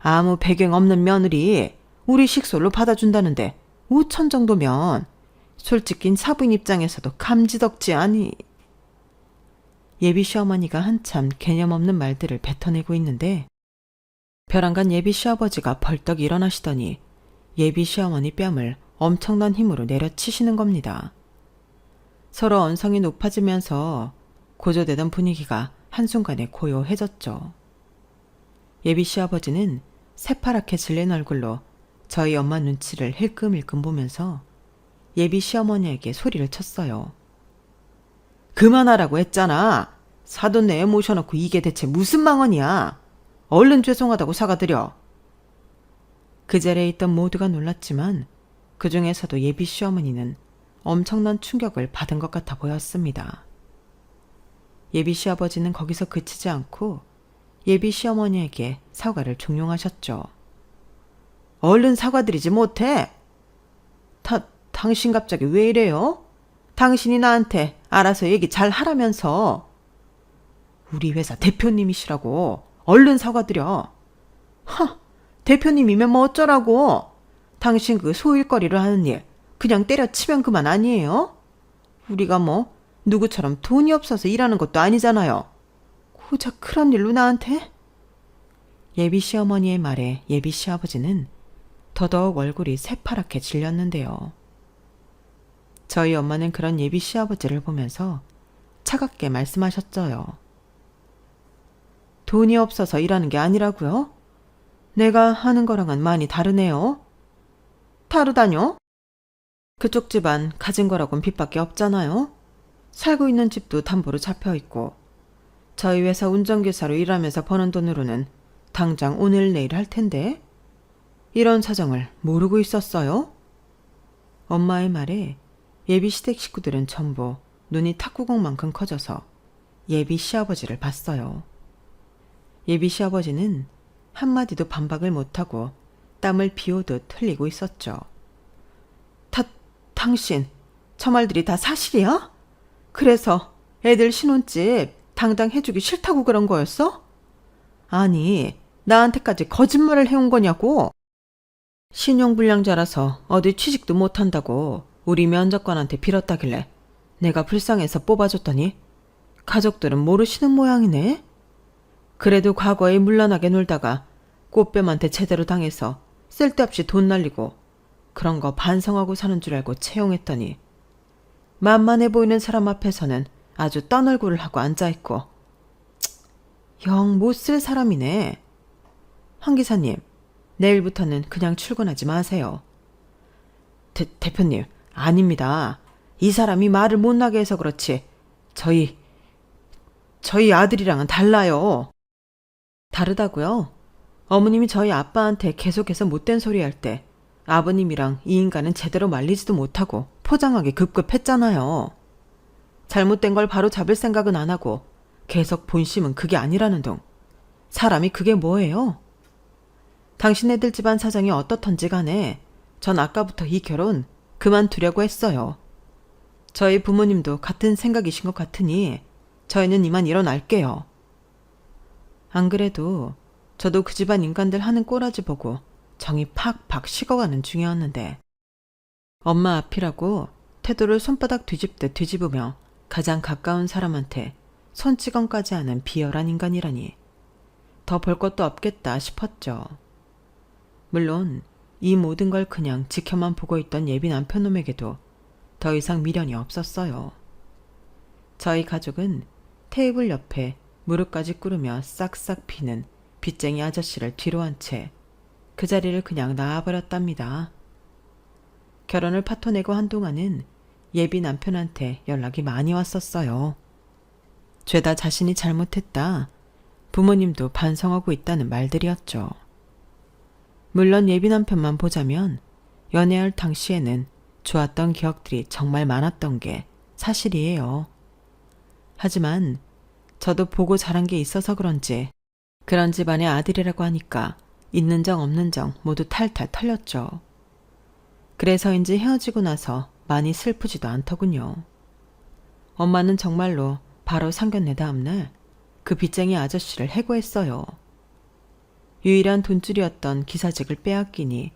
Speaker 1: 아무 배경 없는 며느리 우리 식솔로 받아준다는데 5천 정도면 솔직히 사부인 입장에서도 감지덕지 아니. 예비 시어머니가 한참 개념 없는 말들을 뱉어내고 있는데 벼랑간 예비 시아버지가 벌떡 일어나시더니 예비 시어머니 뺨을 엄청난 힘으로 내려치시는 겁니다. 서로 언성이 높아지면서 고조되던 분위기가 한순간에 고요해졌죠. 예비 시아버지는 새파랗게 질린 얼굴로 저희 엄마 눈치를 힐끔힐끔 보면서 예비 시어머니에게 소리를 쳤어요. 그만하라고 했잖아. 사돈네에 모셔놓고 이게 대체 무슨 망언이야. 얼른 죄송하다고 사과드려. 그 자리에 있던 모두가 놀랐지만 그 중에서도 예비 시어머니는 엄청난 충격을 받은 것 같아 보였습니다. 예비 시아버지는 거기서 그치지 않고 예비 시어머니에게 사과를 종용하셨죠. 얼른 사과드리지 못해. 당신 갑자기 왜 이래요? 당신이 나한테 알아서 얘기 잘 하라면서. 우리 회사 대표님이시라고. 얼른 사과드려. 대표님이면 뭐 어쩌라고. 당신 그 소일거리를 하는 일 그냥 때려치면 그만 아니에요? 우리가 뭐 누구처럼 돈이 없어서 일하는 것도 아니잖아요. 고작 그런 일로 나한테? 예비 시어머니의 말에 예비 시아버지는 더더욱 얼굴이 새파랗게 질렸는데요. 저희 엄마는 그런 예비 시아버지를 보면서 차갑게 말씀하셨어요. 돈이 없어서 일하는 게 아니라고요? 내가 하는 거랑은 많이 다르네요. 다르다뇨? 그쪽 집안 가진 거라곤 빚밖에 없잖아요. 살고 있는 집도 담보로 잡혀있고 저희 회사 운전기사로 일하면서 버는 돈으로는 당장 오늘 내일 할 텐데 이런 사정을 모르고 있었어요? 엄마의 말에 예비 시댁 식구들은 전부 눈이 탁구공만큼 커져서 예비 시아버지를 봤어요. 예비 시아버지는 한마디도 반박을 못하고 땀을 비오듯 흘리고 있었죠. 당신, 저 말들이 다 사실이야? 그래서 애들 신혼집 당장 해주기 싫다고 그런 거였어? 아니, 나한테까지 거짓말을 해온 거냐고? 신용불량자라서 어디 취직도 못한다고 우리 면접관한테 빌었다길래 내가 불쌍해서 뽑아줬더니 가족들은 모르시는 모양이네. 그래도 과거에 물란하게 놀다가 꽃뱀한테 제대로 당해서 쓸데없이 돈 날리고 그런 거 반성하고 사는 줄 알고 채용했더니 만만해 보이는 사람 앞에서는 아주 딴 얼굴을 하고 앉아있고 영 못 쓸 사람이네. 황 기사님, 내일부터는 그냥 출근하지 마세요. 대표님, 아닙니다. 이 사람이 말을 못 나게 해서 그렇지. 저희 아들이랑은 달라요. 다르다고요? 어머님이 저희 아빠한테 계속해서 못된 소리 할 때 아버님이랑 이 인간은 제대로 말리지도 못하고 포장하게 급급했잖아요. 잘못된 걸 바로 잡을 생각은 안 하고 계속 본심은 그게 아니라는 둥. 사람이 그게 뭐예요? 당신네들 집안 사정이 어떻던지 간에 전 아까부터 이 결혼 그만두려고 했어요. 저희 부모님도 같은 생각이신 것 같으니 저희는 이만 일어날게요. 안 그래도 저도 그 집안 인간들 하는 꼬라지 보고 정이 팍팍 식어가는 중이었는데 엄마 앞이라고 태도를 손바닥 뒤집듯 뒤집으며 가장 가까운 사람한테 손찌검까지 하는 비열한 인간이라니 더 볼 것도 없겠다 싶었죠. 물론 이 모든 걸 그냥 지켜만 보고 있던 예비 남편놈에게도 더 이상 미련이 없었어요. 저희 가족은 테이블 옆에 무릎까지 꿇으며 싹싹 피는 빚쟁이 아저씨를 뒤로 한 채 그 자리를 그냥 놔버렸답니다. 결혼을 파토내고 한동안은 예비 남편한테 연락이 많이 왔었어요. 죄다 자신이 잘못했다. 부모님도 반성하고 있다는 말들이었죠. 물론 예비 남편만 보자면 연애할 당시에는 좋았던 기억들이 정말 많았던 게 사실이에요. 하지만 저도 보고 자란 게 있어서 그런지 그런 집안의 아들이라고 하니까 있는 정 없는 정 모두 탈탈 털렸죠. 그래서인지 헤어지고 나서 많이 슬프지도 않더군요. 엄마는 정말로 바로 상견례 다음날 그 빚쟁이 아저씨를 해고했어요. 유일한 돈줄이었던 기사직을 빼앗기니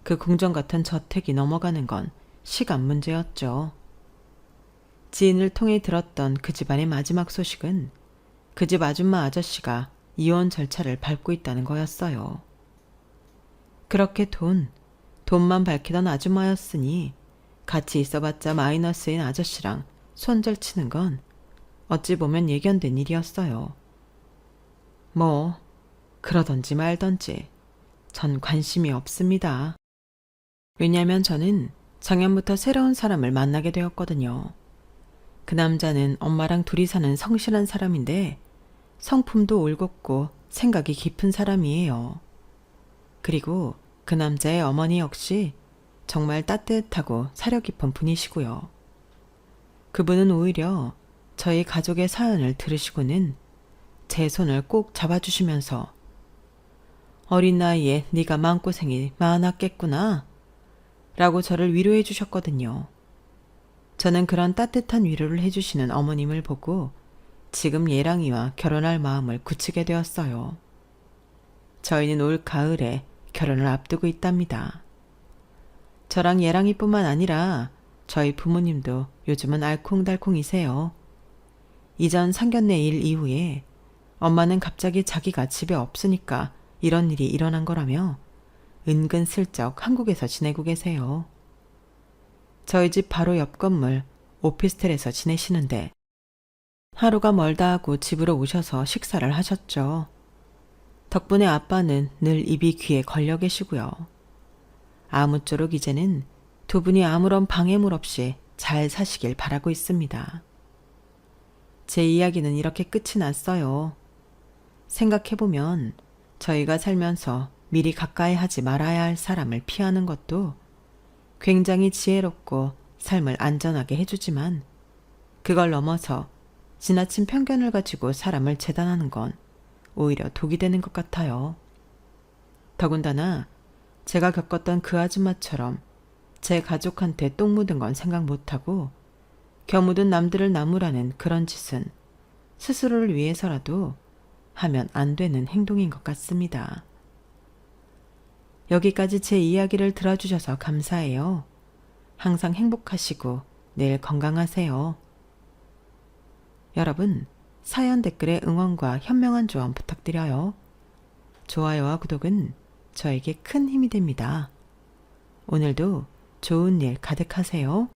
Speaker 1: 그 궁정 같은 저택이 넘어가는 건 시간 문제였죠. 지인을 통해 들었던 그 집안의 마지막 소식은 그 집 아줌마 아저씨가 이혼 절차를 밟고 있다는 거였어요. 그렇게 돈만 밝히던 아줌마였으니 같이 있어봤자 마이너스인 아저씨랑 손절치는 건 어찌 보면 예견된 일이었어요. 뭐 그러던지 말던지 전 관심이 없습니다. 왜냐하면 저는 작년부터 새로운 사람을 만나게 되었거든요. 그 남자는 엄마랑 둘이 사는 성실한 사람인데 성품도 올곧고 생각이 깊은 사람이에요. 그리고 그 남자의 어머니 역시 정말 따뜻하고 사려 깊은 분이시고요. 그분은 오히려 저희 가족의 사연을 들으시고는 제 손을 꼭 잡아주시면서 어린 나이에 네가 마음고생이 많았겠구나 라고 저를 위로해 주셨거든요. 저는 그런 따뜻한 위로를 해주시는 어머님을 보고 지금 예랑이와 결혼할 마음을 굳히게 되었어요. 저희는 올 가을에 결혼을 앞두고 있답니다. 저랑 예랑이뿐만 아니라 저희 부모님도 요즘은 알콩달콩이세요. 이전 상견례 일 이후에 엄마는 갑자기 자기가 집에 없으니까 이런 일이 일어난 거라며 은근슬쩍 한국에서 지내고 계세요. 저희 집 바로 옆 건물 오피스텔에서 지내시는데 하루가 멀다 하고 집으로 오셔서 식사를 하셨죠. 덕분에 아빠는 늘 입이 귀에 걸려 계시고요. 아무쪼록 이제는 두 분이 아무런 방해물 없이 잘 사시길 바라고 있습니다. 제 이야기는 이렇게 끝이 났어요. 생각해보면 저희가 살면서 미리 가까이 하지 말아야 할 사람을 피하는 것도 굉장히 지혜롭고 삶을 안전하게 해주지만 그걸 넘어서 지나친 편견을 가지고 사람을 재단하는 건 오히려 독이 되는 것 같아요. 더군다나 제가 겪었던 그 아줌마처럼 제 가족한테 똥 묻은 건 생각 못하고 겨 묻은 남들을 나무라는 그런 짓은 스스로를 위해서라도 하면 안 되는 행동인 것 같습니다. 여기까지 제 이야기를 들어주셔서 감사해요. 항상 행복하시고 내일 건강하세요. 여러분, 사연 댓글에 응원과 현명한 조언 부탁드려요. 좋아요와 구독은 저에게 큰 힘이 됩니다. 오늘도 좋은 일 가득하세요.